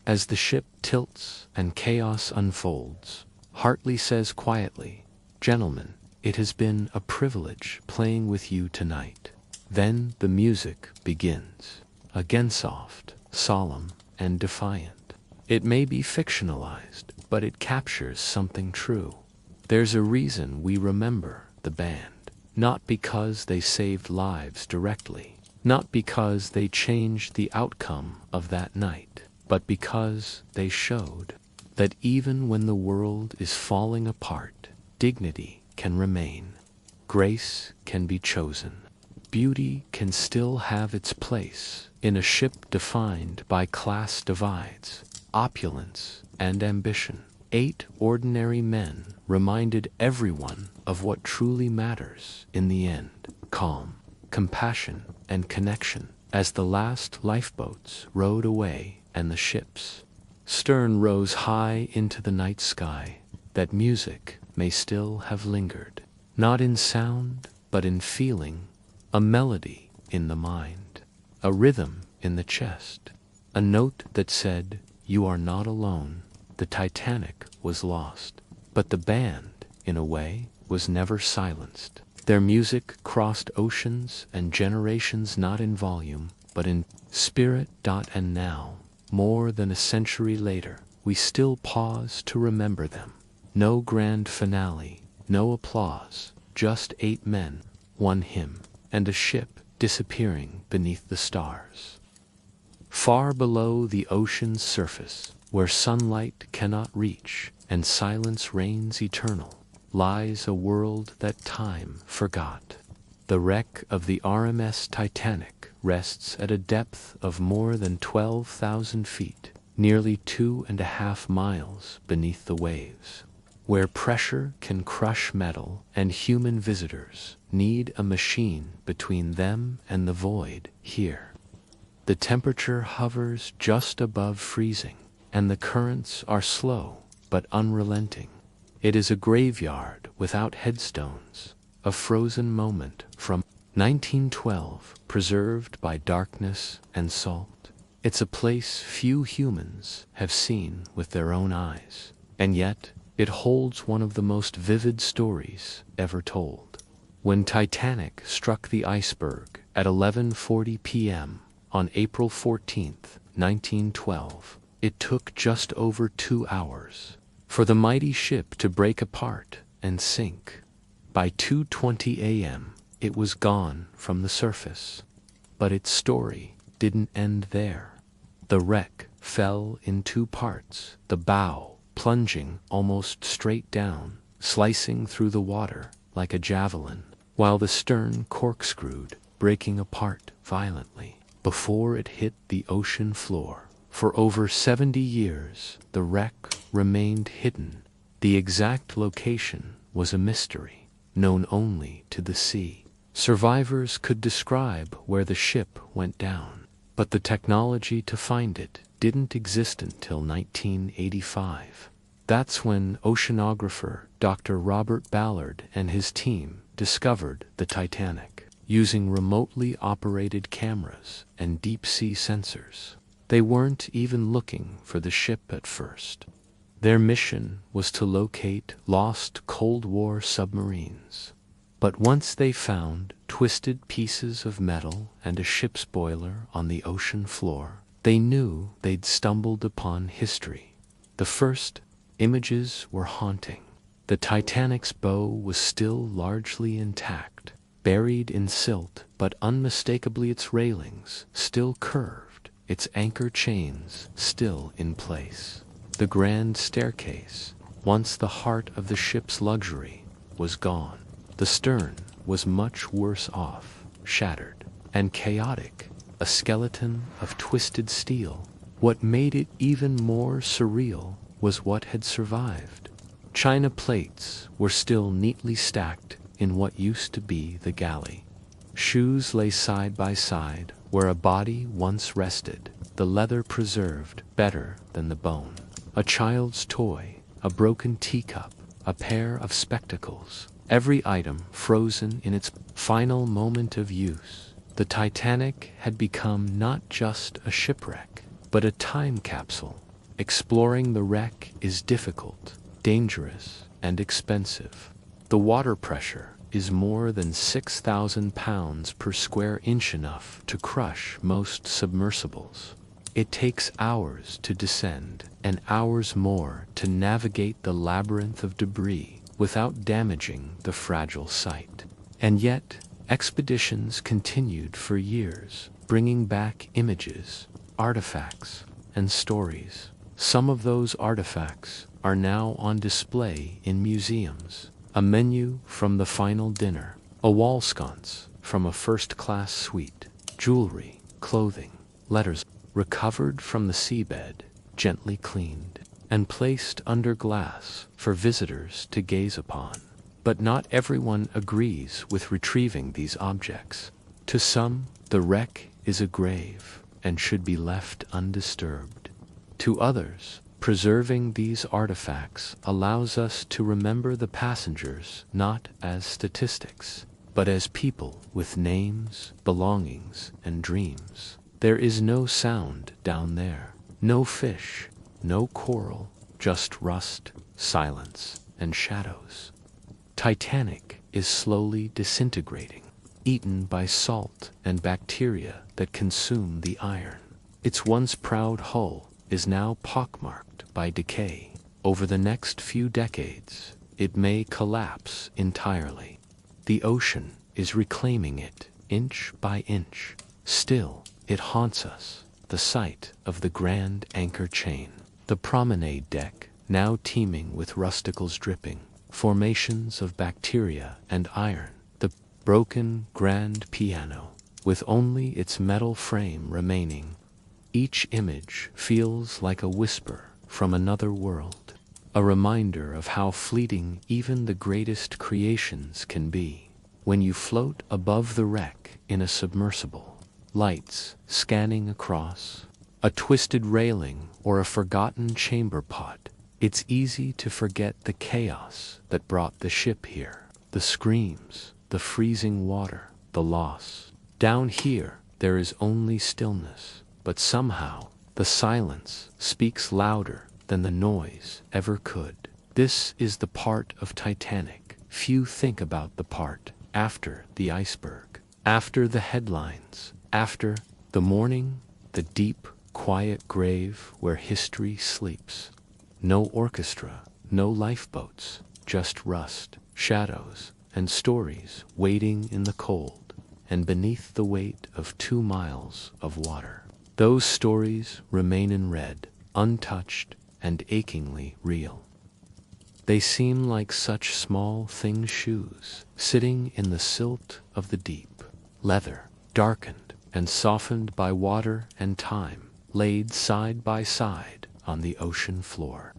As the ship tilts and chaos unfolds, Hartley says quietly, "Gentlemen, it has been a privilege playing with you tonight." Then the music begins, again soft, solemn, and defiant. It may be fictionalized, but it captures something true. There's a reason we remember the band, not because they saved lives directly, not because they changed the outcome of that night, but because they showed that even when the world is falling apart, dignity can remain, grace can be chosen, beauty can still have its place in a ship defined by class divides, opulence, and ambition. 8 ordinary men reminded everyone of what truly matters in the end: calm, compassion, and connection. As the last lifeboats rowed away and the ship's stern rose high into the night sky, that music may still have lingered, not in sound, but in feeling, a melody in the mind, a rhythm in the chest, a note that said, "You are not alone." The Titanic was lost, but the band, in a way, was never silenced. Their music crossed oceans and generations, not in volume, but in spirit. And now, more than a century later, we still pause to remember them. No grand finale, no applause, just 8 men, 1 hymn, and a ship disappearing beneath the stars. Far below the ocean's surface, where sunlight cannot reach and silence reigns eternal, lies a world that time forgot. The wreck of the RMS Titanic rests at a depth of more than 12,000 feet, nearly 2.5 miles beneath the waves, where pressure can crush metal and human visitors need a machine between them and the void. Here, the temperature hovers just above freezing, and the currents are slow but unrelenting. It is a graveyard without headstones, a frozen moment from 1912, preserved by darkness and salt. It's a place few humans have seen with their own eyes, and yet it holds one of the most vivid stories ever told. When Titanic struck the iceberg at 11:40 p.m. on April 14, 1912, it took just over 2 hours for the mighty ship to break apart and sink. By 2:20 a.m., it was gone from the surface. But its story didn't end there. The wreck fell in 2 parts, the bow plunging almost straight down, slicing through the water like a javelin, while the stern corkscrewed, breaking apart violently before it hit the ocean floor. For over 70 years, the wreck remained hidden. The exact location was a mystery, known only to the sea. Survivors could describe where the ship went down, but the technology to find it didn't exist until 1985. That's when oceanographer Dr. Robert Ballard and his team discovered the Titanic, using remotely operated cameras and deep-sea sensors. They weren't even looking for the ship at first. Their mission was to locate lost Cold War submarines. But once they found twisted pieces of metal and a ship's boiler on the ocean floor, they knew they'd stumbled upon history. The first images were haunting. The Titanic's bow was still largely intact, buried in silt, but unmistakably its railings still curved, its anchor chains still in place. The grand staircase, once the heart of the ship's luxury, was gone. The stern was much worse off, shattered and chaotic, a skeleton of twisted steel. What made it even more surreal was what had survived. China plates were still neatly stacked in what used to be the galley. Shoes lay side by side where a body once rested, the leather preserved better than the bone. A child's toy, a broken teacup, a pair of spectacles, every item frozen in its final moment of use. The Titanic had become not just a shipwreck, but a time capsule. Exploring the wreck is difficult, dangerous, and expensive. The water pressure is more than 6,000 pounds per square inch, enough to crush most submersibles. It takes hours to descend and hours more to navigate the labyrinth of debris without damaging the fragile site. And yet, expeditions continued for years, bringing back images, artifacts, and stories. Some of those artifacts are now on display in museums. A menu from the final dinner, a wall sconce from a first-class suite, jewelry, clothing, letters recovered from the seabed, gently cleaned, and placed under glass for visitors to gaze upon. But not everyone agrees with retrieving these objects. To some, the wreck is a grave and should be left undisturbed. To others, preserving these artifacts allows us to remember the passengers not as statistics, but as people with names, belongings, and dreams. There is no sound down there, no fish, no coral, just rust, silence, and shadows. Titanic is slowly disintegrating, eaten by salt and bacteria that consume the iron. Its once proud hull is now pockmarked by decay. Over the next few decades, it may collapse entirely. The ocean is reclaiming it inch by inch. Still, it haunts us, the site of the grand anchor chain. The promenade deck, now teeming with rusticles dripping, formations of bacteria and iron. The broken grand piano, with only its metal frame remaining. Each image feels like a whisper from another world, a reminder of how fleeting even the greatest creations can be. When you float above the wreck in a submersible, lights scanning across, a twisted railing or a forgotten chamber pot, it's easy to forget the chaos that brought the ship here. The screams, the freezing water, the loss. Down here, there is only stillness, but somehow the silence speaks louder than the noise ever could. This is the part of Titanic. Few think about the part after the iceberg, after the headlines, after the morning, the deep, quiet grave where history sleeps. No orchestra, no lifeboats, just rust, shadows, and stories waiting in the cold, and beneath the weight of 2 miles of water. Those stories remain in red, untouched and achingly real. They seem like such small thing shoes, sitting in the silt of the deep, leather, darkened and softened by water and time, laid side by side on the ocean floor.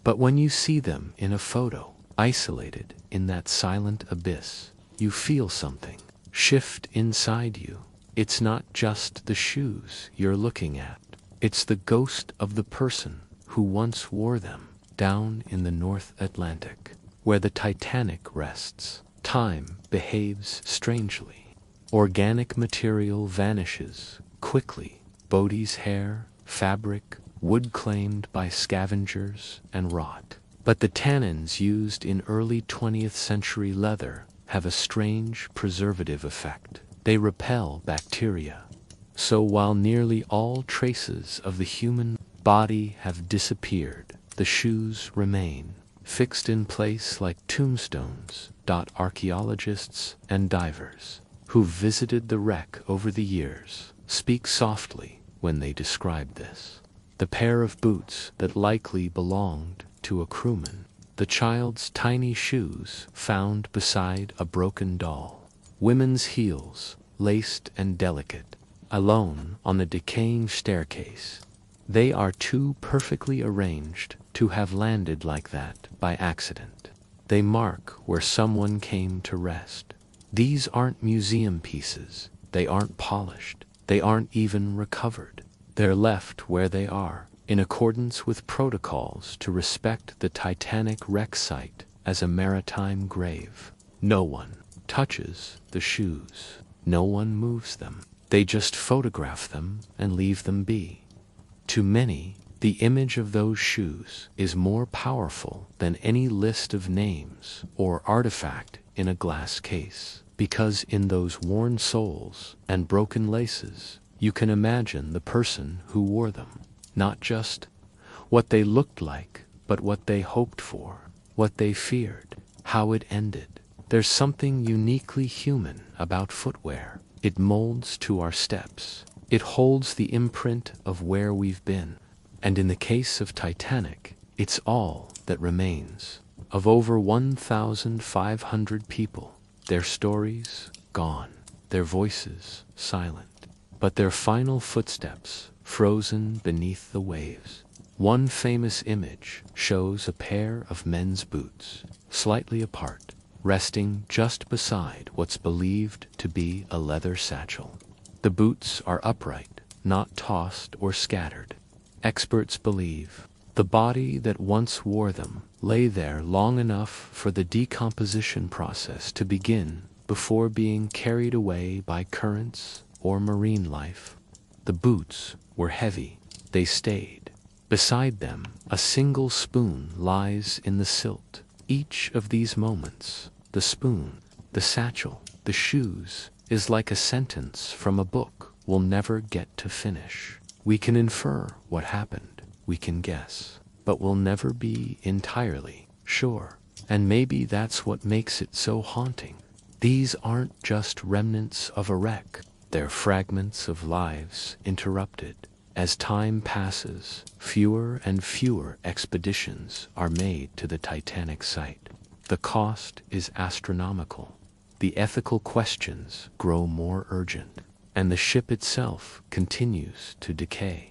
But when you see them in a photo, isolated in that silent abyss, you feel something shift inside you. It's not just the shoes you're looking at, it's the ghost of the person who once wore them. Down in the North Atlantic, where the Titanic rests, time behaves strangely. Organic material vanishes quickly. Bodie's hair, fabric, wood claimed by scavengers and rot. But the tannins used in early 20th century leather have a strange preservative effect. They repel bacteria. So while nearly all traces of the human body have disappeared, the shoes remain, fixed in place like tombstones. Archaeologists and divers who visited the wreck over the years speak softly when they describe this. The pair of boots that likely belonged to a crewman, the child's tiny shoes found beside a broken doll, women's heels, laced and delicate, alone on the decaying staircase. They are too perfectly arranged to have landed like that by accident. They mark where someone came to rest. These aren't museum pieces. They aren't polished. They aren't even recovered. They're left where they are, in accordance with protocols to respect the Titanic wreck site as a maritime grave. No one touches the shoes. No one moves them. They just photograph them and leave them be. To many, the image of those shoes is more powerful than any list of names or artifact in a glass case, because in those worn soles and broken laces, you can imagine the person who wore them, not just what they looked like, but what they hoped for, what they feared, how it ended. There's something uniquely human about footwear. It molds to our steps. It holds the imprint of where we've been. And in the case of Titanic, it's all that remains. Of over 1,500 people, their stories gone, their voices silent, but their final footsteps frozen beneath the waves. One famous image shows a pair of men's boots, slightly apart, resting just beside what's believed to be a leather satchel. The boots are upright, not tossed or scattered. Experts believe the body that once wore them lay there long enough for the decomposition process to begin before being carried away by currents or marine life. The boots were heavy. They stayed. Beside them, a single spoon lies in the silt. Each of these moments, the spoon the satchel, the shoes, is like a sentence from a book we'll never get to finish. We can infer what happened, we can guess, but we'll never be entirely sure. And maybe that's what makes it so haunting. These aren't just remnants of a wreck, they're fragments of lives interrupted. As time passes, fewer and fewer expeditions are made to the Titanic site. The cost is astronomical. The ethical questions grow more urgent, and the ship itself continues to decay.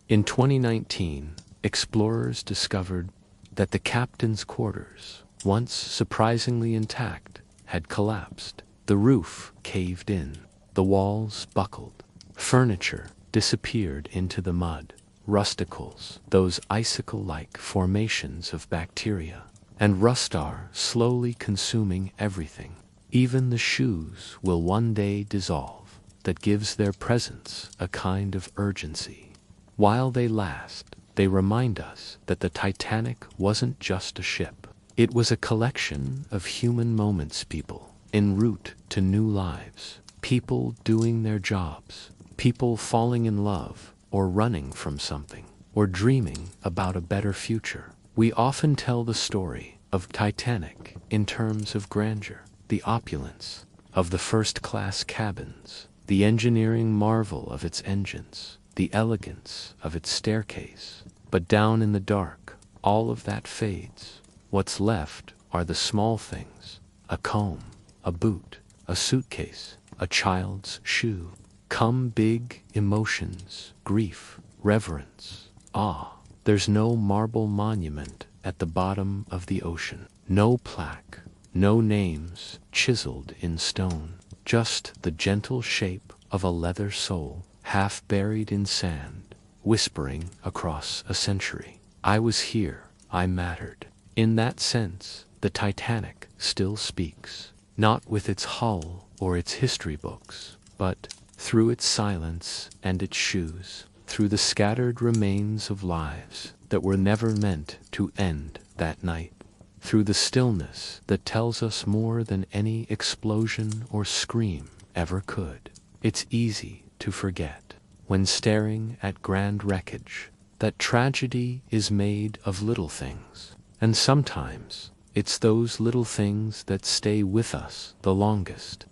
In 2019, explorers discovered that the captain's quarters, once surprisingly intact, had collapsed. The roof caved in, the walls buckled, furniture disappeared into the mud, rusticles, those icicle-like formations of bacteria, and rust are slowly consuming everything. Even the shoes will one day dissolve. That gives their presence a kind of urgency. While they last, they remind us that the Titanic wasn't just a ship. It was a collection of human moments, people en route to new lives, people doing their jobs, people falling in love or running from something, or dreaming about a better future. We often tell the story of Titanic in terms of grandeur, the opulence of the first-class cabins, the engineering marvel of its engines, the elegance of its staircase. But down in the dark, all of that fades. What's left are the small things: a comb, a boot, a suitcase, a child's shoe. Come big emotions, grief, reverence, awe. There's no marble monument at the bottom of the ocean, no plaque, no names chiseled in stone, just the gentle shape of a leather soul, half buried in sand, whispering across a century. I was here, I mattered. In that sense, the Titanic still speaks, not with its hull or its history books, but through its silence and its shoes, through the scattered remains of lives that were never meant to end that night, through the stillness that tells us more than any explosion or scream ever could. It's easy to forget, when staring at grand wreckage, that tragedy is made of little things, and sometimes it's those little things that stay with us the longest.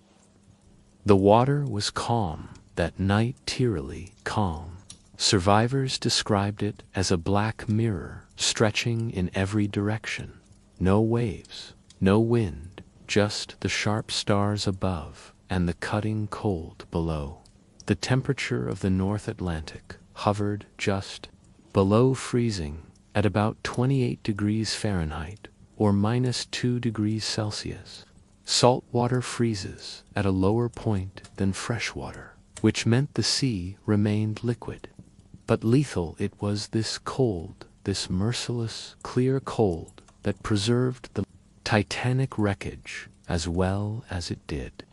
The water was calm that night, eerily calm. Survivors described it as a black mirror stretching in every direction. No waves, no wind, just the sharp stars above and the cutting cold below. The temperature of the North Atlantic hovered just below freezing at about 28 degrees Fahrenheit or -2 degrees Celsius. Salt water freezes at a lower point than fresh water, which meant the sea remained liquid. But lethal it was, this cold, this merciless, clear cold, that preserved the Titanic wreckage as well as it did.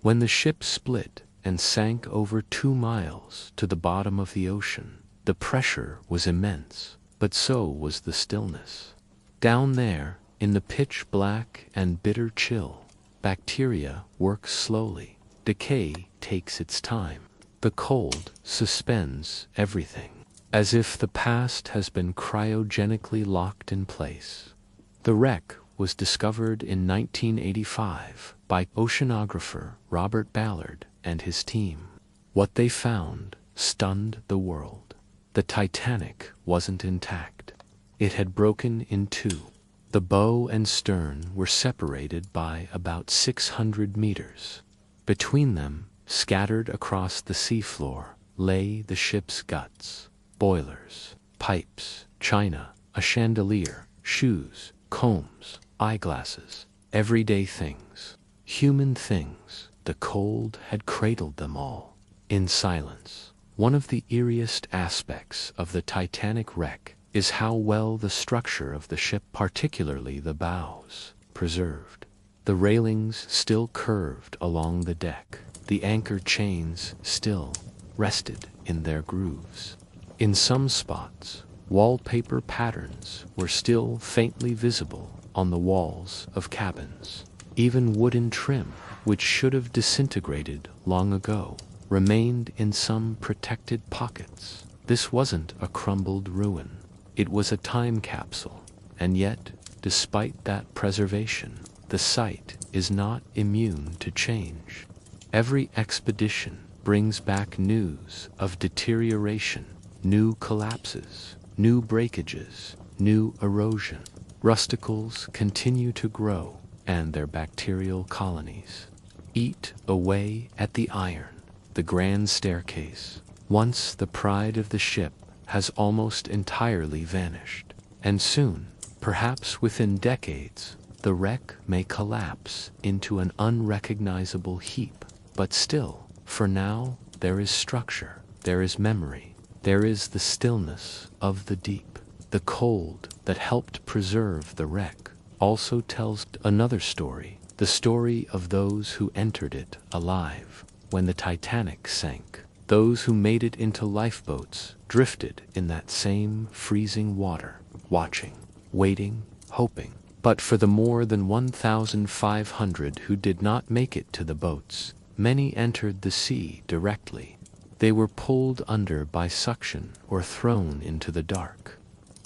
When the ship split and sank over 2 miles to the bottom of the ocean, the pressure was immense, but so was the stillness. Down there, in the pitch-black and bitter chill, bacteria work slowly. Decay takes its time. The cold suspends everything, as if the past has been cryogenically locked in place. The wreck was discovered in 1985 by oceanographer Robert Ballard and his team. What they found stunned the world. The Titanic wasn't intact. It had broken in two. The bow and stern were separated by about 600 meters. Between them, scattered across the seafloor, lay the ship's guts: boilers, pipes, china, a chandelier, shoes, combs, eyeglasses, everyday things, human things. The cold had cradled them all, in silence. One of the eeriest aspects of the Titanic wreck is how well the structure of the ship, particularly the bows, preserved. The railings still curved along the deck, the anchor chains still rested in their grooves. In some spots, wallpaper patterns were still faintly visible on the walls of cabins. Even wooden trim, which should have disintegrated long ago, remained in some protected pockets. This wasn't a crumbled ruin. It was a time capsule. And yet, despite that preservation, the site is not immune to change. Every expedition brings back news of deterioration, new collapses, new breakages, new erosion. Rusticles continue to grow, and their bacterial colonies eat away at the iron. The grand staircase, once the pride of the ship, has almost entirely vanished. And soon, perhaps within decades, the wreck may collapse into an unrecognizable heap. But still, for now, there is structure, there is memory, there is the stillness of the deep. The cold that helped preserve the wreck also tells another story, the story of those who entered it alive when the Titanic sank. Those who made it into lifeboats drifted in that same freezing water, watching, waiting, hoping. But for the more than 1,500 who did not make it to the boats, many entered the sea directly. They were pulled under by suction or thrown into the dark.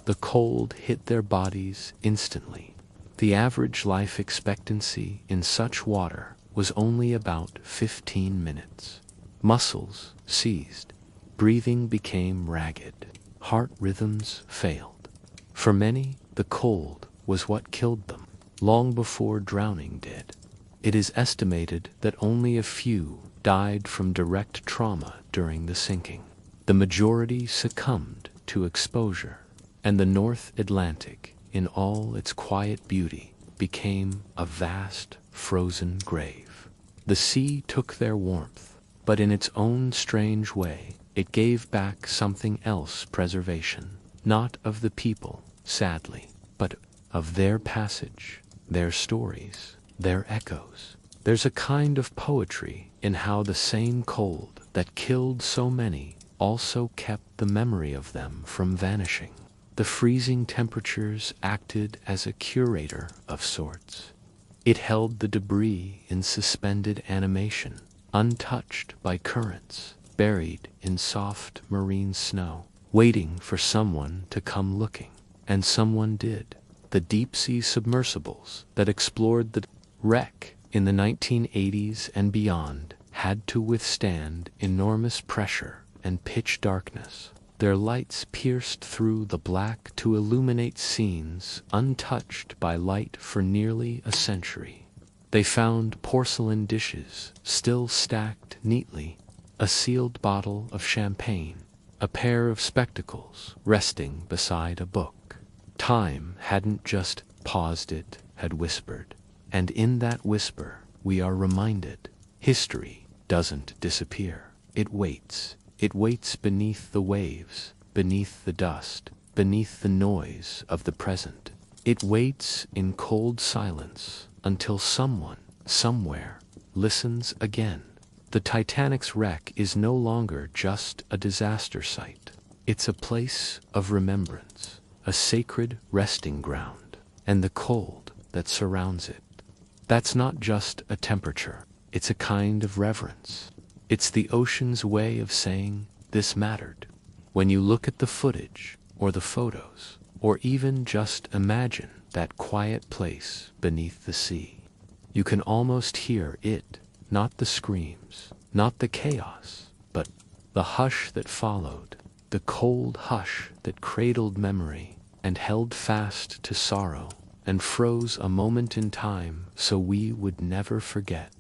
The cold hit their bodies instantly. The average life expectancy in such water was only about 15 minutes. Muscles seized, breathing became ragged, heart rhythms failed. For many, the cold was what killed them, long before drowning did. It is estimated that only a few died from direct trauma during the sinking. The majority succumbed to exposure, and the North Atlantic, in all its quiet beauty, became a vast, frozen grave. The sea took their warmth, but in its own strange way, it gave back something else: preservation, not of the people, sadly, but of their passage, their stories, their echoes. There's a kind of poetry in how the same cold that killed so many also kept the memory of them from vanishing. The freezing temperatures acted as a curator of sorts. It held the debris in suspended animation, untouched by currents, buried in soft marine snow, waiting for someone to come looking. And someone did. The deep-sea submersibles that explored the wreck in the 1980s and beyond had to withstand enormous pressure and pitch darkness. Their lights pierced through the black to illuminate scenes untouched by light for nearly a century. They found porcelain dishes still stacked neatly, a sealed bottle of champagne, a pair of spectacles resting beside a book. Time hadn't just paused, it had whispered. And in that whisper, we are reminded, history doesn't disappear. It waits. It waits beneath the waves, beneath the dust, beneath the noise of the present. It waits in cold silence until someone, somewhere, listens again. The Titanic's wreck is no longer just a disaster site. It's a place of remembrance, a sacred resting ground, and the cold that surrounds it. That's not just a temperature, it's a kind of reverence. It's the ocean's way of saying, this mattered. When you look at the footage, or the photos, or even just imagine that quiet place beneath the sea, you can almost hear it, not the screams, not the chaos, but the hush that followed, the cold hush that cradled memory and held fast to sorrow and froze a moment in time so we would never forget.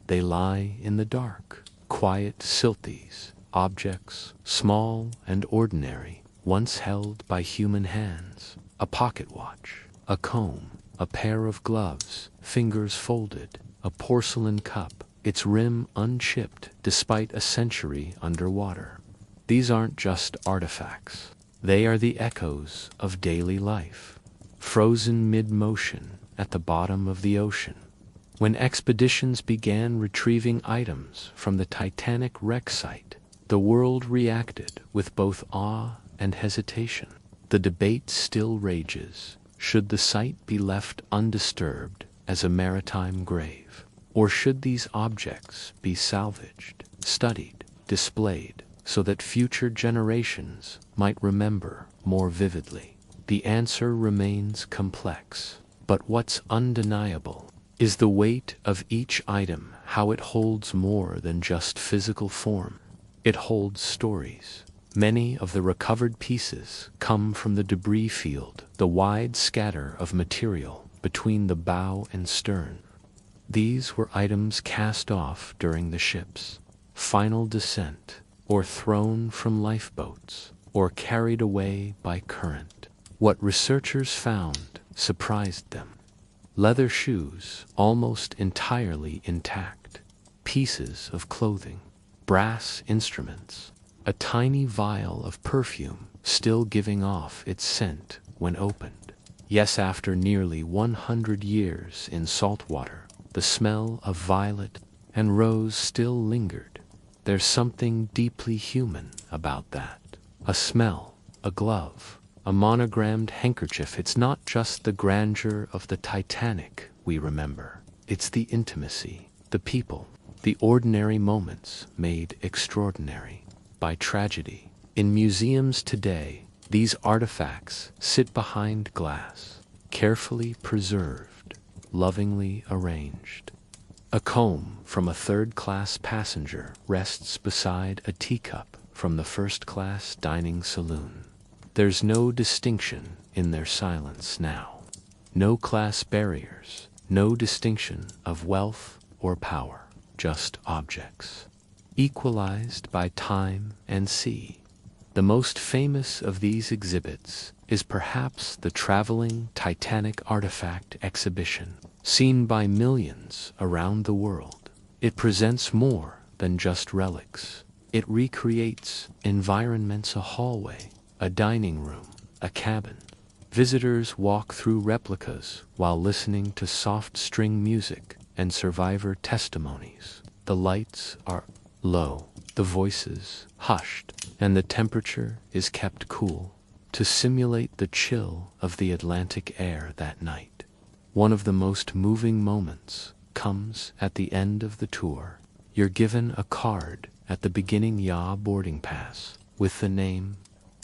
They lie in the dark, quiet silties, objects, small and ordinary, once held by human hands. A pocket watch, a comb, a pair of gloves, fingers folded, a porcelain cup, its rim unchipped despite a century underwater. These aren't just artifacts. They are the echoes of daily life, frozen mid-motion at the bottom of the ocean. When expeditions began retrieving items from the Titanic wreck site, the world reacted with both awe and hesitation. The debate still rages. Should the site be left undisturbed, as a maritime grave? Or should these objects be salvaged, studied, displayed, so that future generations might remember more vividly? The answer remains complex, but what's undeniable is the weight of each item, how it holds more than just physical form. It holds stories. Many of the recovered pieces come from the debris field, the wide scatter of material between the bow and stern. These were items cast off during the ship's final descent, or thrown from lifeboats, or carried away by current. What researchers found surprised them. Leather shoes almost entirely intact, pieces of clothing, brass instruments, a tiny vial of perfume still giving off its scent when opened. Yes, after nearly 100 years in salt water, the smell of violet and rose still lingered. There's something deeply human about that. A smell, a glove, a monogrammed handkerchief. It's not just the grandeur of the Titanic we remember. It's the intimacy, the people, the ordinary moments made extraordinary by tragedy. In museums today, these artifacts sit behind glass, carefully preserved, lovingly arranged. A comb from a third-class passenger rests beside a teacup from the first-class dining saloon. There's no distinction in their silence now. No class barriers, no distinction of wealth or power, just objects, equalized by time and sea. The most famous of these exhibits is perhaps the traveling Titanic artifact exhibition, seen by millions around the world. It presents more than just relics. It recreates environments, a hallway, a dining room, a cabin. Visitors walk through replicas while listening to soft string music and survivor testimonies. The lights are low, the voices hushed, and the temperature is kept cool to simulate the chill of the Atlantic air that night. One of the most moving moments comes at the end of the tour. You're given a card at the beginning, boarding pass, with the name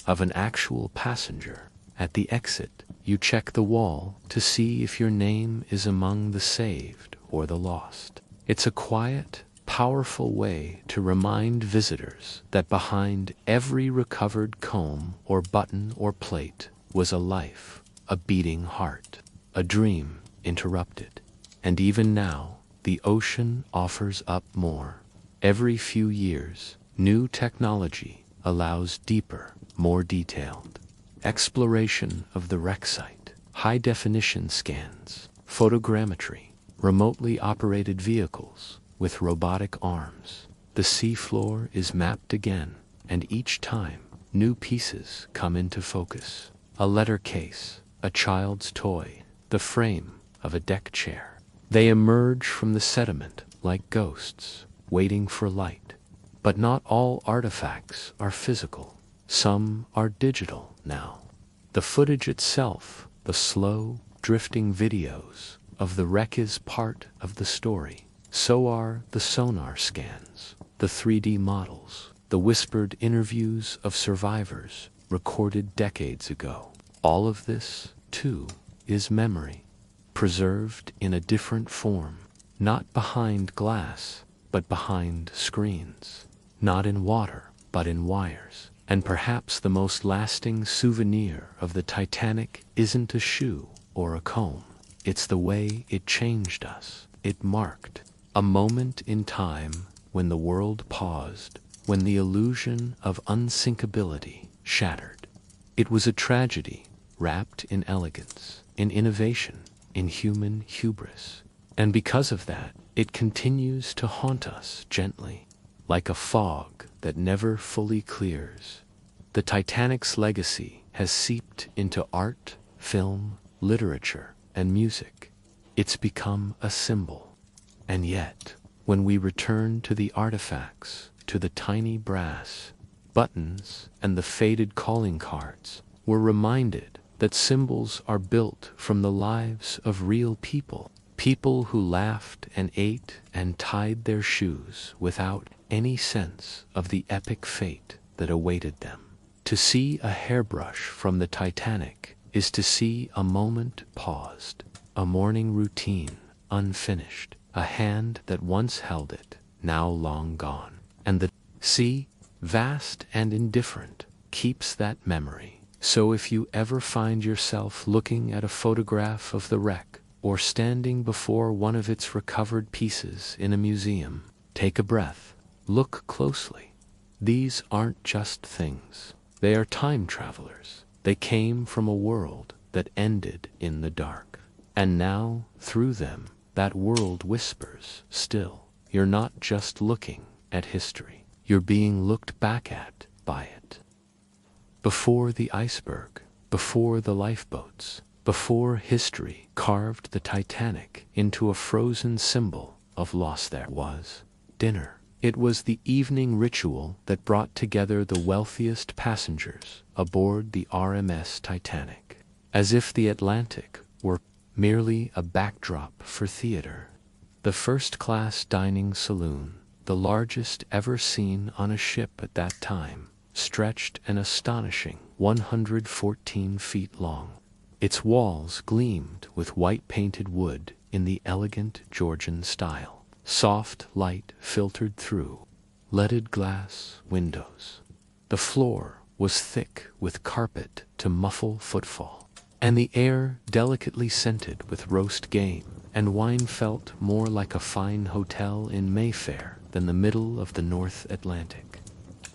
of an actual passenger. At the exit, you check the wall to see if your name is among the saved or the lost. It's a quiet, powerful way to remind visitors that behind every recovered comb or button or plate was a life, a beating heart, a dream interrupted. And even now, the ocean offers up more. Every few years, new technology allows deeper, more detailed exploration of the wreck site, high-definition scans, photogrammetry, remotely operated vehicles with robotic arms. The seafloor is mapped again, and each time, new pieces come into focus. A letter case, a child's toy, the frame of a deck chair. They emerge from the sediment like ghosts, waiting for light. But not all artifacts are physical. Some are digital now. The footage itself, the slow, drifting videos of the wreck, is part of the story. So are the sonar scans, the 3D models, the whispered interviews of survivors recorded decades ago. All of this, too, is memory, preserved in a different form, not behind glass, but behind screens, not in water, but in wires. And perhaps the most lasting souvenir of the Titanic isn't a shoe or a comb. It's the way it changed us. It marked a moment in time when the world paused, when the illusion of unsinkability shattered. It was a tragedy wrapped in elegance, in innovation, in human hubris. And because of that, it continues to haunt us gently, like a fog that never fully clears. The Titanic's legacy has seeped into art, film, literature, and music. It's become a symbol. And yet, when we return to the artifacts, to the tiny brass buttons and the faded calling cards, we're reminded that symbols are built from the lives of real people. People who laughed and ate and tied their shoes without any sense of the epic fate that awaited them. To see a hairbrush from the Titanic is to see a moment paused, a morning routine unfinished, a hand that once held it, now long gone. And the sea, vast and indifferent, keeps that memory. So if you ever find yourself looking at a photograph of the wreck, or standing before one of its recovered pieces in a museum, take a breath, look closely. These aren't just things. They are time travelers. They came from a world that ended in the dark. And now, through them, that world whispers, still, you're not just looking at history. You're being looked back at by it. Before the iceberg, before the lifeboats, before history carved the Titanic into a frozen symbol of loss, there was dinner. It was the evening ritual that brought together the wealthiest passengers aboard the RMS Titanic, as if the Atlantic were merely a backdrop for theater. The first-class dining saloon, the largest ever seen on a ship at that time, stretched an astonishing 114 feet long. Its walls gleamed with white-painted wood in the elegant Georgian style. Soft light filtered through leaded glass windows. The floor was thick with carpet to muffle footfall, and the air delicately scented with roast game, and wine felt more like a fine hotel in Mayfair than the middle of the North Atlantic.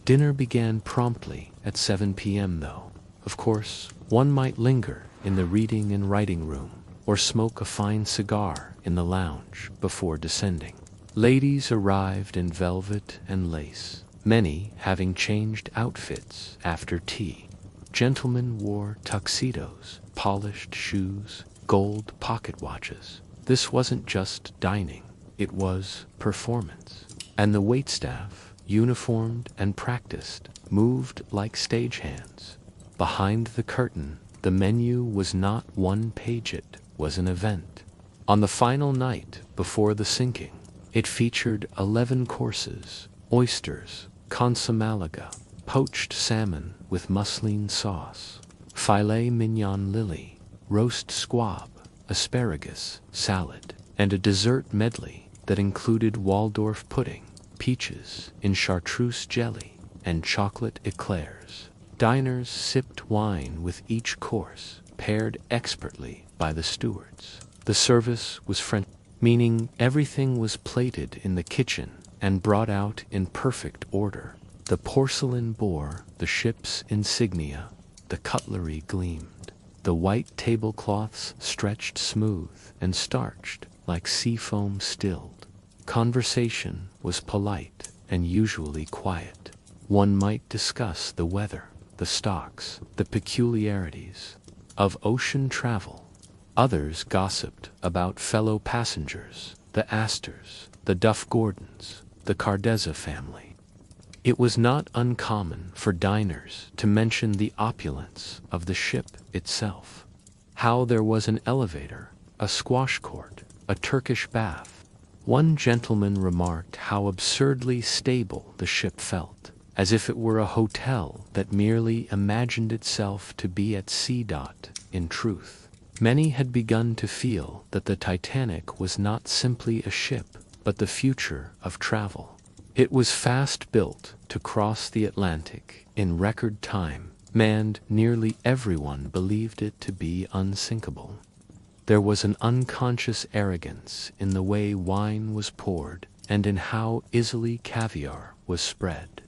Dinner began promptly at 7 p.m. though. Of course, one might linger in the reading and writing room, or smoke a fine cigar in the lounge before descending. Ladies arrived in velvet and lace, many having changed outfits after tea. Gentlemen wore tuxedos, polished shoes, gold pocket watches. This wasn't just dining, it was performance. And the waitstaff, uniformed and practiced, moved like stagehands. Behind the curtain, the menu was not one page, it was an event. On the final night before the sinking, it featured 11 courses: oysters, consomme malaga, poached salmon with muslin sauce, filet mignon lily, roast squab, asparagus, salad, and a dessert medley that included Waldorf pudding, peaches in chartreuse jelly, and chocolate eclairs. Diners sipped wine with each course, paired expertly by the stewards. The service was French, meaning everything was plated in the kitchen and brought out in perfect order. The porcelain bore the ship's insignia, the cutlery gleamed, the white tablecloths stretched smooth and starched like seafoam stilled. Conversation was polite and usually quiet. One might discuss the weather, the stocks, the peculiarities of ocean travel. Others gossiped about fellow passengers, the Astors, the Duff Gordons, the Cardezza family. It was not uncommon for diners to mention the opulence of the ship itself, how there was an elevator, a squash court, a Turkish bath. One gentleman remarked how absurdly stable the ship felt, as if it were a hotel that merely imagined itself to be at sea. In truth, many had begun to feel that the Titanic was not simply a ship, but the future of travel. It was fast built to cross the Atlantic in record time, and nearly everyone believed it to be unsinkable. There was an unconscious arrogance in the way wine was poured and in how easily caviar was spread.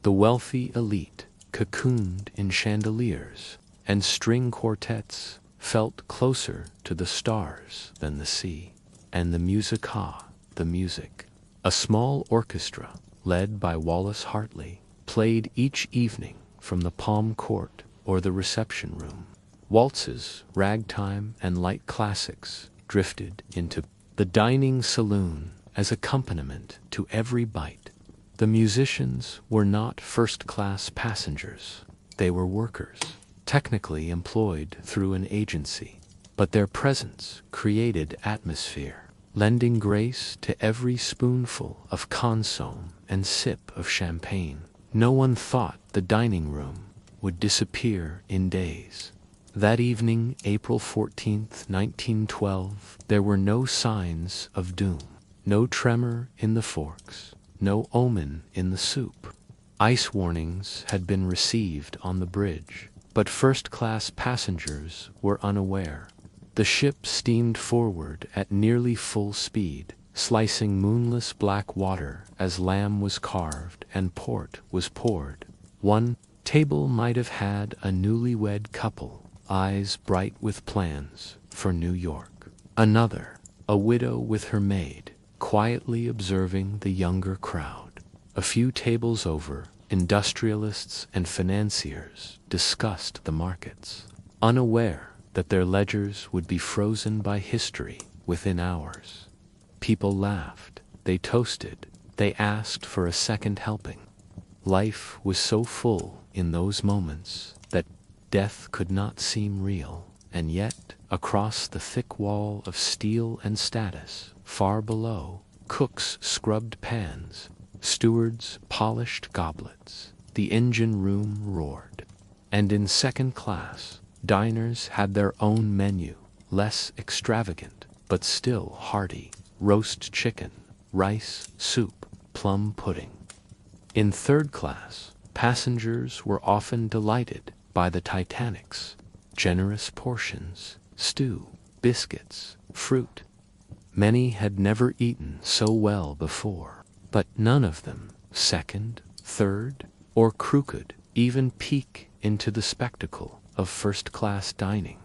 The wealthy elite, cocooned in chandeliers and string quartets, felt closer to the stars than the sea. And the musica, the music. A small orchestra, led by Wallace Hartley, played each evening from the Palm Court or the reception room. Waltzes, ragtime, and light classics drifted into the dining saloon as accompaniment to every bite. The musicians were not first-class passengers. They were workers, technically employed through an agency. but their presence created atmosphere, lending grace to every spoonful of consomme and sip of champagne. No one thought the dining room would disappear in days. That evening, April 14th, 1912, there were no signs of doom. No tremor in the forks, no omen in the soup. Ice warnings had been received on the bridge, but first-class passengers were unaware. The ship steamed forward at nearly full speed, slicing moonless black water as lamb was carved and port was poured. One table might have had a newlywed couple, eyes bright with plans for New York. Another, a widow with her maid, quietly observing the younger crowd. A few tables over, industrialists and financiers discussed the markets, unaware that their ledgers would be frozen by history within hours. People laughed, they toasted, they asked for a second helping. Life was so full in those moments that death could not seem real, and yet, across the thick wall of steel and status, far below, cooks scrubbed pans, stewards polished goblets, the engine room roared. And in second class, diners had their own menu, less extravagant, but still hearty: roast chicken, rice, soup, plum pudding. In third class, passengers were often delighted by the Titanic's generous portions: stew, biscuits, fruit. Many had never eaten so well before, but none of them, second, third, or crew, could even peek into the spectacle of first-class dining.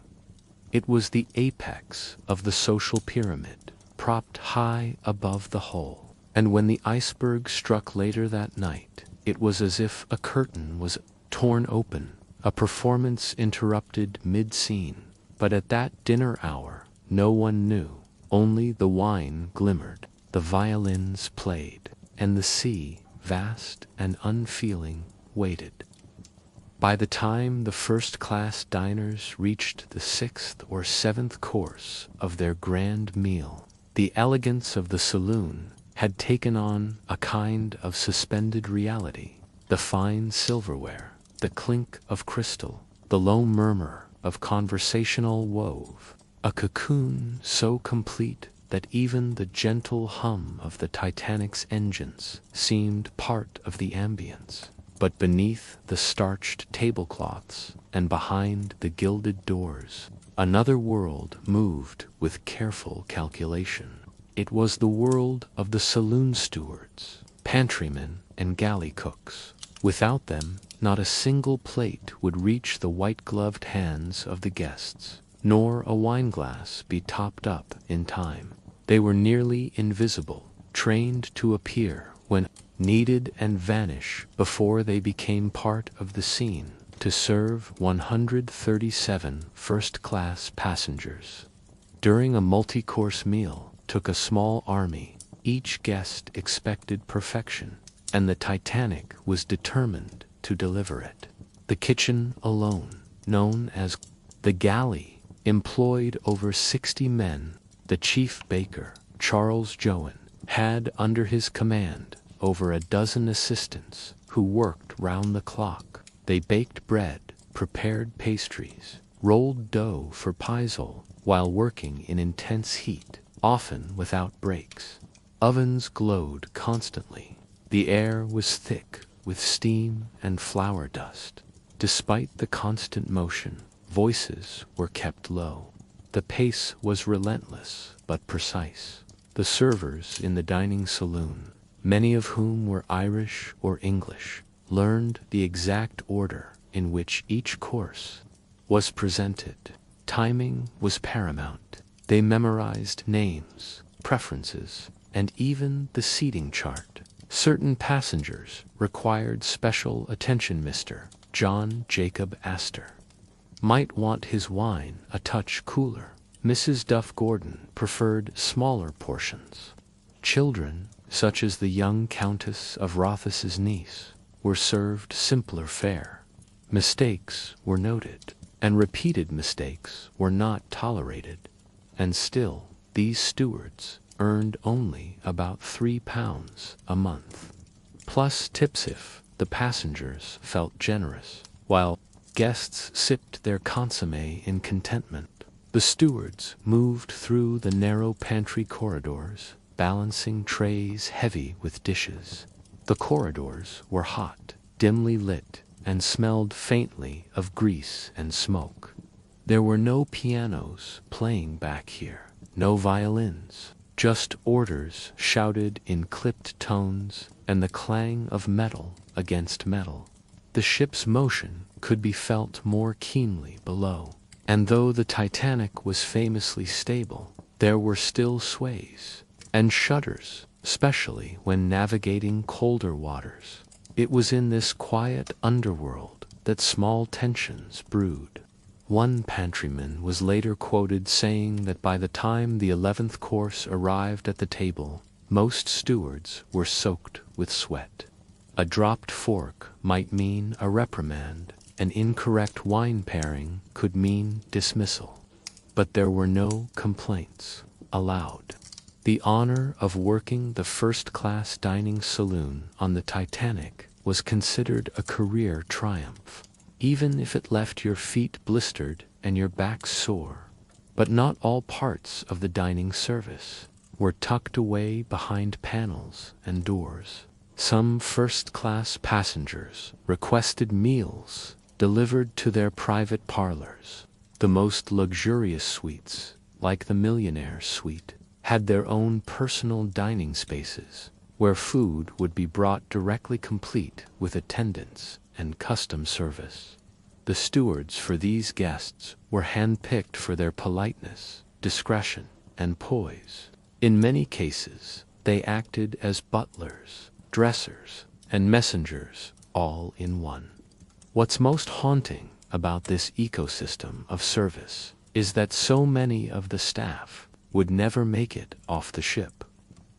It was the apex of the social pyramid, propped high above the hull, and when the iceberg struck later that night, it was as if a curtain was torn open, a performance interrupted mid-scene. But at that dinner hour, no one knew. Only the wine glimmered, the violins played, and the sea, vast and unfeeling, waited. By the time the first-class diners reached the sixth or seventh course of their grand meal, the elegance of the saloon had taken on a kind of suspended reality. The fine silverware, the clink of crystal, the low murmur of conversational wove, a cocoon so complete that even the gentle hum of the Titanic's engines seemed part of the ambience. But beneath the starched tablecloths and behind the gilded doors, another world moved with careful calculation. It was the world of the saloon stewards, pantrymen, and galley cooks. Without them, not a single plate would reach the white-gloved hands of the guests, nor a wineglass be topped up in time. They were nearly invisible, trained to appear when needed and vanish before they became part of the scene, to serve 137 first-class passengers. During a multi-course meal took a small army. Each guest expected perfection, and the Titanic was determined to deliver it. The kitchen alone, known as the galley, employed over 60 men. The chief baker, Charles Joan, had under his command over a dozen assistants who worked round the clock. They baked bread, prepared pastries, rolled dough for pisol, while working in intense heat, often without breaks. Ovens glowed constantly. The air was thick with steam and flour dust. Despite the constant motion, voices were kept low. The pace was relentless but precise. The servers in the dining saloon, many of whom were Irish or English, learned the exact order in which each course was presented. Timing was paramount. They memorized names, preferences, and even the seating chart. Certain passengers required special attention. Mr. John Jacob Astor might want his wine a touch cooler. Mrs. Duff Gordon preferred smaller portions. Children, such as the young Countess of Rothes' niece, were served simpler fare. Mistakes were noted. and repeated mistakes were not tolerated. And still, these stewards earned only about £3 a month, plus tips if the passengers felt generous, while guests sipped their consommé in contentment. The stewards moved through the narrow pantry corridors, balancing trays heavy with dishes. The corridors were hot, dimly lit, and smelled faintly of grease and smoke. There were no pianos playing back here, no violins, just orders shouted in clipped tones and the clang of metal against metal. The ship's motion could be felt more keenly below, and though the Titanic was famously stable, there were still sways and shudders, especially when navigating colder waters. It was in this quiet underworld that small tensions brewed. One pantryman was later quoted saying that by the time the 11th course arrived at the table, most stewards were soaked with sweat. A dropped fork might mean a reprimand, an incorrect wine pairing could mean dismissal. But there were no complaints allowed. The honor of working the first-class dining saloon on the Titanic was considered a career triumph, even if it left your feet blistered and your back sore. But not all parts of the dining service were tucked away behind panels and doors. Some first-class passengers requested meals delivered to their private parlors. The most luxurious suites, like the millionaire's suite, had their own personal dining spaces, where food would be brought directly complete with attendants and custom service. The stewards for these guests were handpicked for their politeness, discretion, and poise. In many cases, they acted as butlers, dressers, and messengers all in one. What's most haunting about this ecosystem of service is that so many of the staff would never make it off the ship.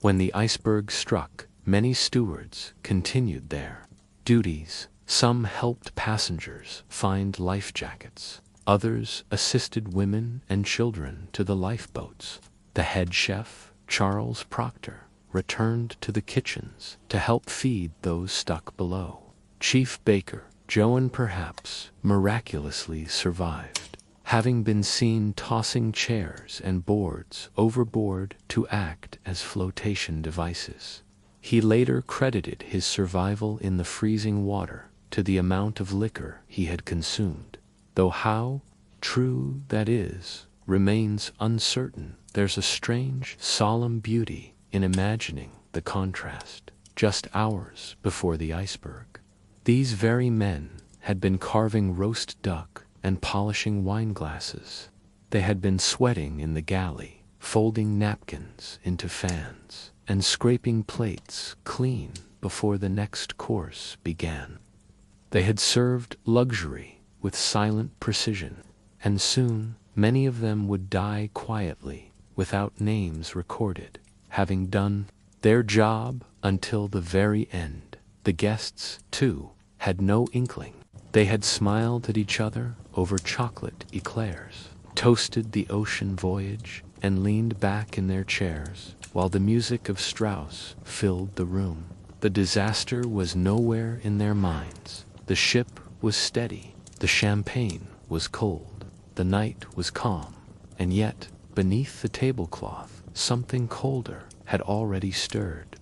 When the iceberg struck, many stewards continued their duties. Some helped passengers find life jackets. Others assisted women and children to the lifeboats. The head chef, Charles Proctor, returned to the kitchens to help feed those stuck below. Chief baker Joan perhaps miraculously survived, having been seen tossing chairs and boards overboard to act as flotation devices. He later credited his survival in the freezing water to the amount of liquor he had consumed, though how true that is remains uncertain. There's a strange, solemn beauty in imagining the contrast, just hours before the iceberg. These very men had been carving roast duck and polishing wine glasses. They had been sweating in the galley, folding napkins into fans, and scraping plates clean before the next course began. They had served luxury with silent precision, and soon many of them would die quietly without names recorded, having done their job until the very end. The guests, too, had no inkling. They had smiled at each other over chocolate eclairs, toasted the ocean voyage, and leaned back in their chairs while the music of Strauss filled the room. The disaster was nowhere in their minds. The ship was steady, the champagne was cold, the night was calm, and yet, beneath the tablecloth, something colder had already stirred.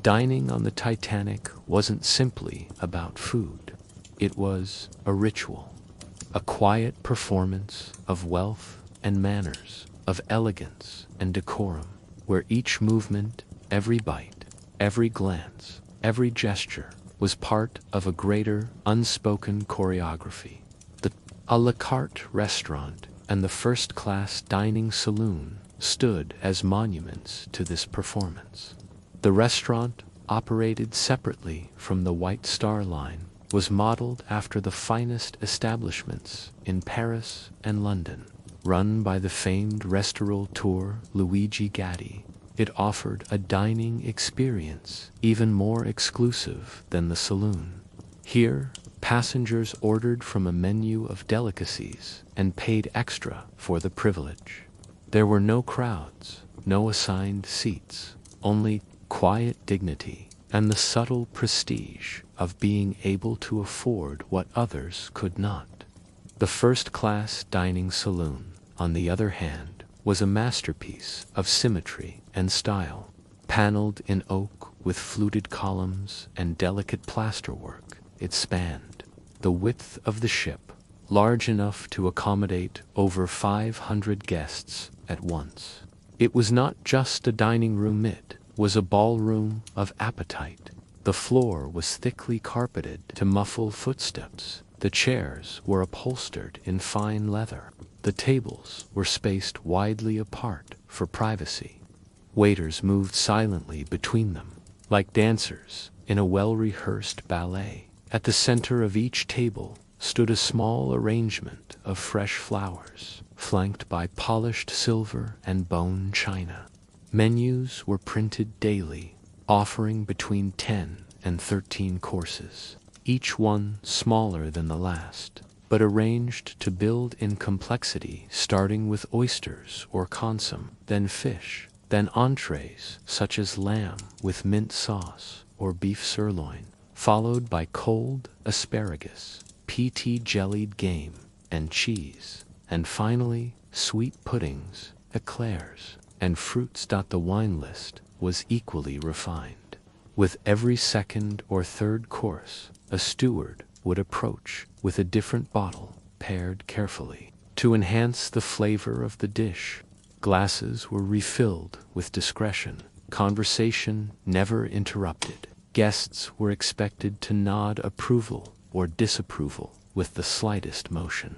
Dining on the Titanic wasn't simply about food. It was a ritual, a quiet performance of wealth and manners, of elegance and decorum, where each movement, every bite, every glance, every gesture was part of a greater, unspoken choreography. The a la carte restaurant and the first-class dining saloon stood as monuments to this performance. The restaurant, operated separately from the White Star Line, was modeled after the finest establishments in Paris and London. Run by the famed restaurateur Luigi Gatti, it offered a dining experience even more exclusive than the saloon. Here, passengers ordered from a menu of delicacies and paid extra for the privilege. There were no crowds, no assigned seats, only quiet dignity and the subtle prestige of being able to afford what others could not. The first-class dining saloon, on the other hand, was a masterpiece of symmetry and style, paneled in oak with fluted columns and delicate plasterwork. It spanned the width of the ship, large enough to accommodate over 500 guests at once. It was not just a dining room, it was a ballroom of appetite. The floor was thickly carpeted to muffle footsteps. The chairs were upholstered in fine leather. The tables were spaced widely apart for privacy. Waiters moved silently between them, like dancers in a well-rehearsed ballet. At the center of each table stood a small arrangement of fresh flowers, flanked by polished silver and bone china. Menus were printed daily, offering between 10 and 13 courses, each one smaller than the last, but arranged to build in complexity, starting with oysters or consomme, then fish, then entrees such as lamb with mint sauce or beef sirloin, followed by cold asparagus, PT jellied game, and cheese, and finally sweet puddings, eclairs, and fruits. The wine list was equally refined. With every second or third course, a steward would approach with a different bottle, paired carefully. To enhance the flavor of the dish, glasses were refilled with discretion, conversation never interrupted. Guests were expected to nod approval or disapproval with the slightest motion.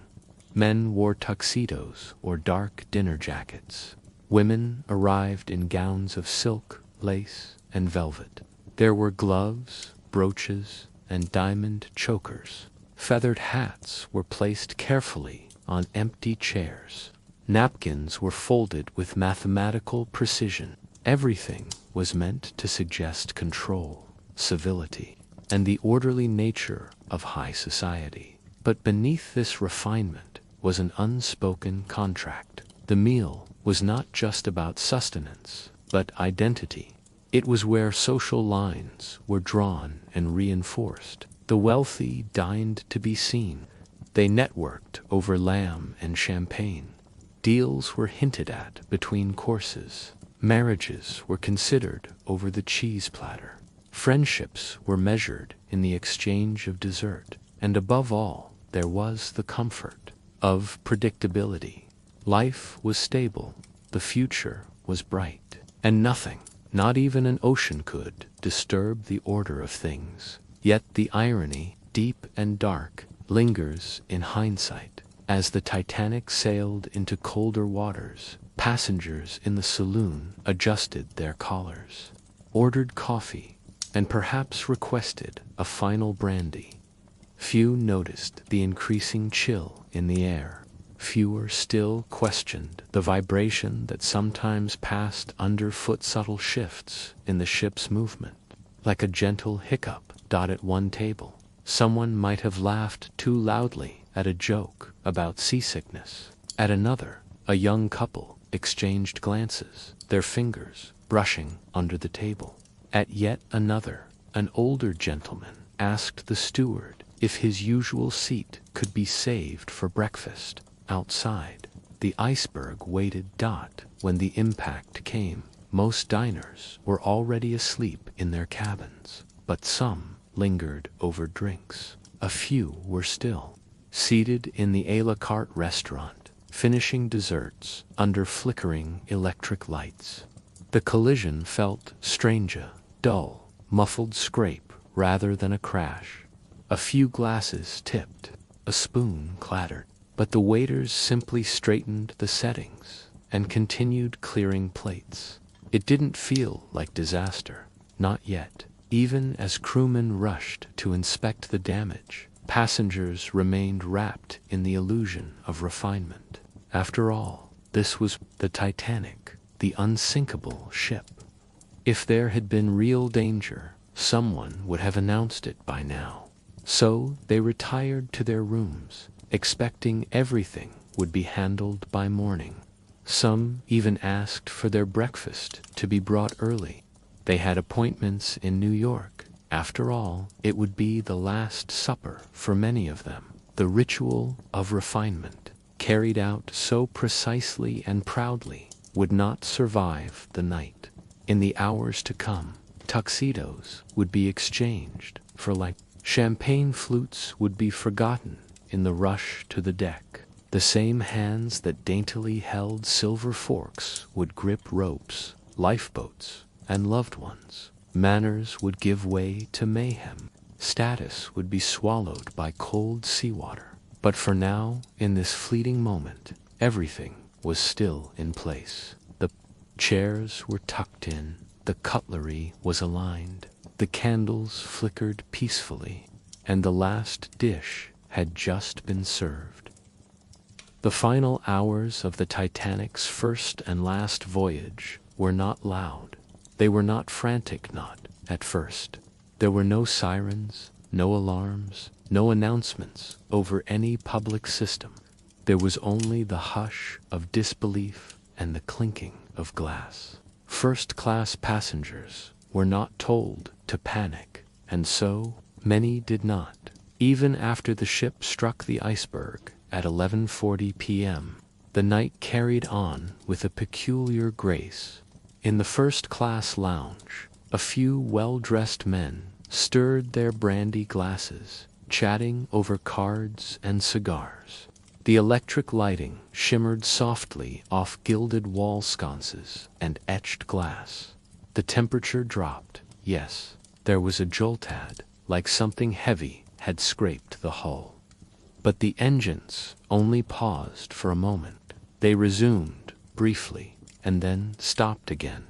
Men wore tuxedos or dark dinner jackets. Women arrived in gowns of silk, lace, and velvet. There were gloves, brooches, and diamond chokers. Feathered hats were placed carefully on empty chairs. Napkins were folded with mathematical precision. Everything was meant to suggest control, civility, and the orderly nature of high society. But beneath this refinement was an unspoken contract. The meal was not just about sustenance, but identity. It was where social lines were drawn and reinforced. The wealthy dined to be seen. They networked over lamb and champagne. Deals were hinted at between courses. Marriages were considered over the cheese platter. Friendships were measured in the exchange of dessert. And above all, there was the comfort of predictability. Life was stable, the future was bright, and nothing, not even an ocean, could disturb the order of things. Yet the irony, deep and dark, lingers in hindsight. As the Titanic sailed into colder waters, passengers in the saloon adjusted their collars, ordered coffee, and perhaps requested a final brandy. Few noticed the increasing chill in the air. Fewer still questioned the vibration that sometimes passed underfoot, subtle shifts in the ship's movement. Like a gentle hiccup. At one table, someone might have laughed too loudly at a joke about seasickness. At another, a young couple exchanged glances, their fingers brushing under the table. At yet another, an older gentleman asked the steward if his usual seat could be saved for breakfast. Outside, the iceberg waited. When the impact came, most diners were already asleep in their cabins, but some lingered over drinks. A few were still seated in the a la carte restaurant, finishing desserts under flickering electric lights. The collision felt strange, dull, muffled scrape rather than a crash. A few glasses tipped, a spoon clattered, but the waiters simply straightened the settings and continued clearing plates. It didn't feel like disaster, not yet. Even as crewmen rushed to inspect the damage, passengers remained wrapped in the illusion of refinement. After all, this was the Titanic, the unsinkable ship. If there had been real danger, someone would have announced it by now. So they retired to their rooms, expecting everything would be handled by morning. Some even asked for their breakfast to be brought early. They had appointments in New York. After all, it would be the last supper for many of them. The ritual of refinement, carried out so precisely and proudly, would not survive the night. In the hours to come, tuxedos would be exchanged for light. Champagne flutes would be forgotten in the rush to the deck. The same hands that daintily held silver forks would grip ropes, lifeboats, and loved ones. Manners would give way to mayhem. Status would be swallowed by cold seawater. But for now, in this fleeting moment, everything was still in place. The chairs were tucked in, the cutlery was aligned, the candles flickered peacefully, and the last dish had just been served. The final hours of the Titanic's first and last voyage were not loud. They were not frantic, not at first. There were no sirens, no alarms, no announcements over any public system. There was only the hush of disbelief and the clinking of glass. First-class passengers were not told to panic, and so many did not. Even after the ship struck the iceberg at 11:40 p.m., the night carried on with a peculiar grace. In the first-class lounge, a few well-dressed men stirred their brandy glasses, chatting over cards and cigars. The electric lighting shimmered softly off gilded wall sconces and etched glass. The temperature dropped. Yes, there was a joltad, like something heavy had scraped the hull. But the engines only paused for a moment. They resumed briefly and then stopped again.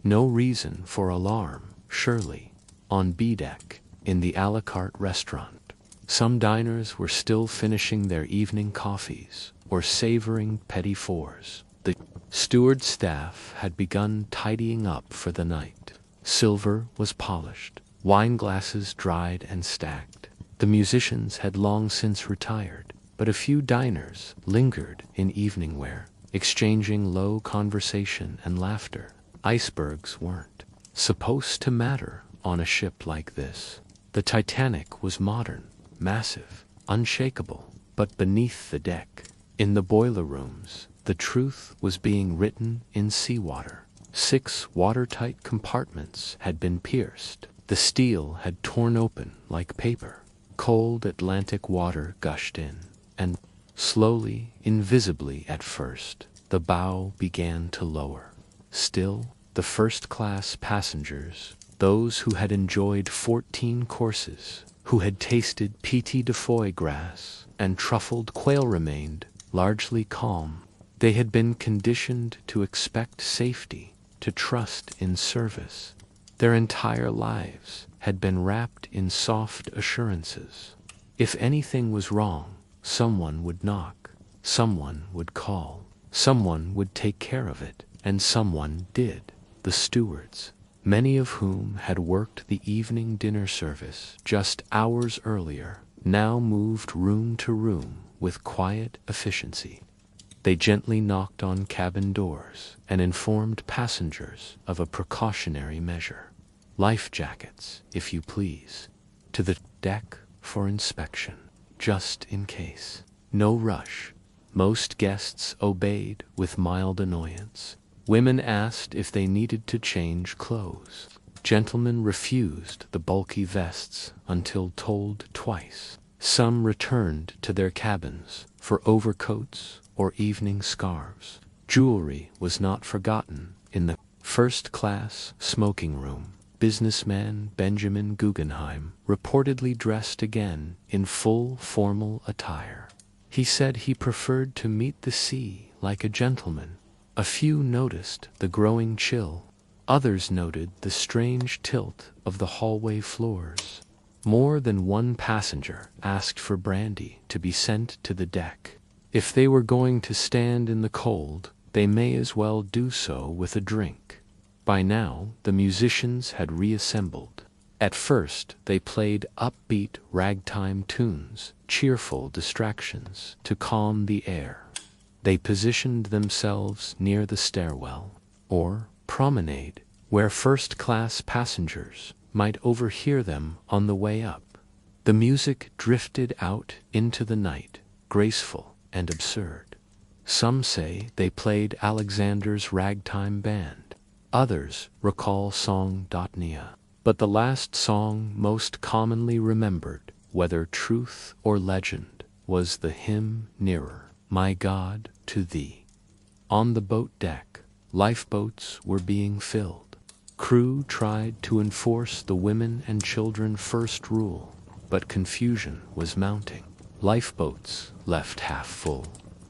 No reason for alarm, surely. On B-deck, in the a la carte restaurant, some diners were still finishing their evening coffees or savoring petit fours. The steward staff had begun tidying up for the night. Silver was polished, wine glasses dried and stacked. The musicians had long since retired, but a few diners lingered in evening wear, exchanging low conversation and laughter. Icebergs weren't supposed to matter on a ship like this. The Titanic was modern, massive, unshakable, but beneath the deck, in the boiler rooms, the truth was being written in seawater. 6 watertight compartments had been pierced. The steel had torn open like paper. Cold Atlantic water gushed in, and slowly, invisibly at first, the bow began to lower. Still, the first-class passengers, those who had enjoyed 14 courses, who had tasted petit de foie gras and truffled quail, remained largely calm. They had been conditioned to expect safety, to trust in service. Their entire lives had been wrapped in soft assurances. If anything was wrong, someone would knock, someone would call, someone would take care of it, and someone did. The stewards, many of whom had worked the evening dinner service just hours earlier, now moved room to room with quiet efficiency. They gently knocked on cabin doors and informed passengers of a precautionary measure. Life jackets, if you please, to the deck for inspection, just in case. No rush. Most guests obeyed with mild annoyance. Women asked if they needed to change clothes. Gentlemen refused the bulky vests until told twice. Some returned to their cabins for overcoats or evening scarves. Jewelry was not forgotten in the first-class smoking room. Businessman Benjamin Guggenheim reportedly dressed again in full formal attire. He said he preferred to meet the sea like a gentleman. A few noticed the growing chill. Others noted the strange tilt of the hallway floors. More than one passenger asked for brandy to be sent to the deck. If they were going to stand in the cold, they may as well do so with a drink. By now, the musicians had reassembled. At first, they played upbeat ragtime tunes, cheerful distractions to calm the air. They positioned themselves near the stairwell or promenade, where first-class passengers might overhear them on the way up. The music drifted out into the night, graceful and absurd. Some say they played Alexander's ragtime band. Others recall song Dotnia. But the last song most commonly remembered, whether truth or legend, was the hymn Nearer, My God, to Thee. On the boat deck, lifeboats were being filled. Crew tried to enforce the women and children first rule, but confusion was mounting. Lifeboats left half full.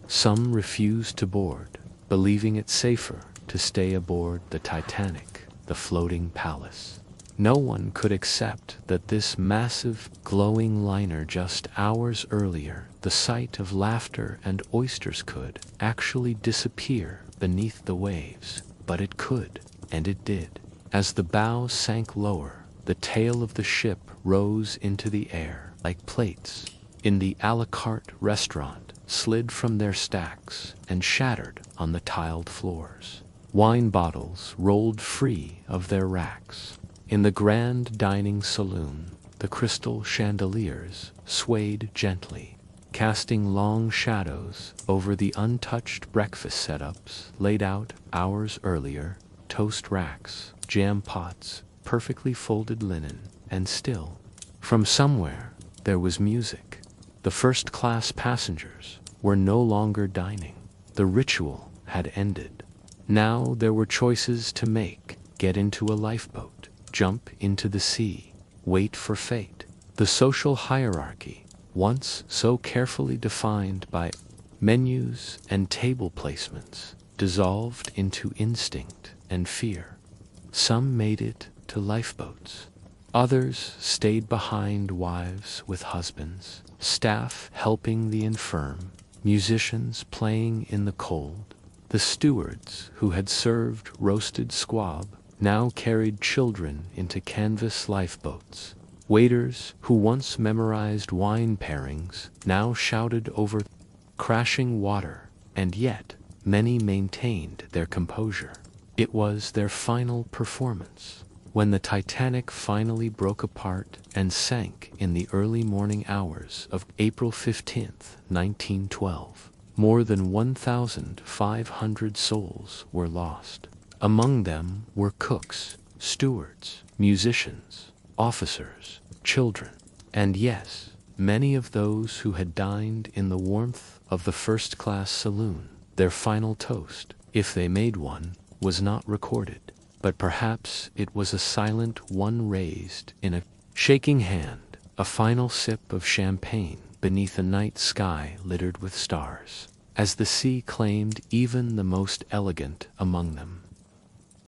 Some refused to board, believing it safer to stay aboard the Titanic, the floating palace. No one could accept that this massive, glowing liner just hours earlier, the site of laughter and oysters, could actually disappear beneath the waves. But it could, and it did. As the bow sank lower, the tail of the ship rose into the air like plates in the a la carte restaurant slid from their stacks and shattered on the tiled floors. Wine bottles rolled free of their racks. In the grand dining saloon, the crystal chandeliers swayed gently, casting long shadows over the untouched breakfast setups laid out hours earlier, toast racks, jam pots, perfectly folded linen, and still, from somewhere, there was music. The first-class passengers were no longer dining. The ritual had ended. Now there were choices to make: get into a lifeboat, jump into the sea, wait for fate. The social hierarchy, once so carefully defined by menus and table placements, dissolved into instinct and fear. Some made it to lifeboats. Others stayed behind, wives with husbands, staff helping the infirm, musicians playing in the cold. The stewards who had served roasted squab now carried children into canvas lifeboats. Waiters who once memorized wine pairings now shouted over crashing water, and yet many maintained their composure. It was their final performance. When the Titanic finally broke apart and sank in the early morning hours of April 15th, 1912, more than 1,500 souls were lost. Among them were cooks, stewards, musicians, officers, children, and yes, many of those who had dined in the warmth of the first-class saloon. Their final toast, if they made one, was not recorded, but perhaps it was a silent one raised in a shaking hand, a final sip of champagne beneath a night sky littered with stars, as the sea claimed even the most elegant among them.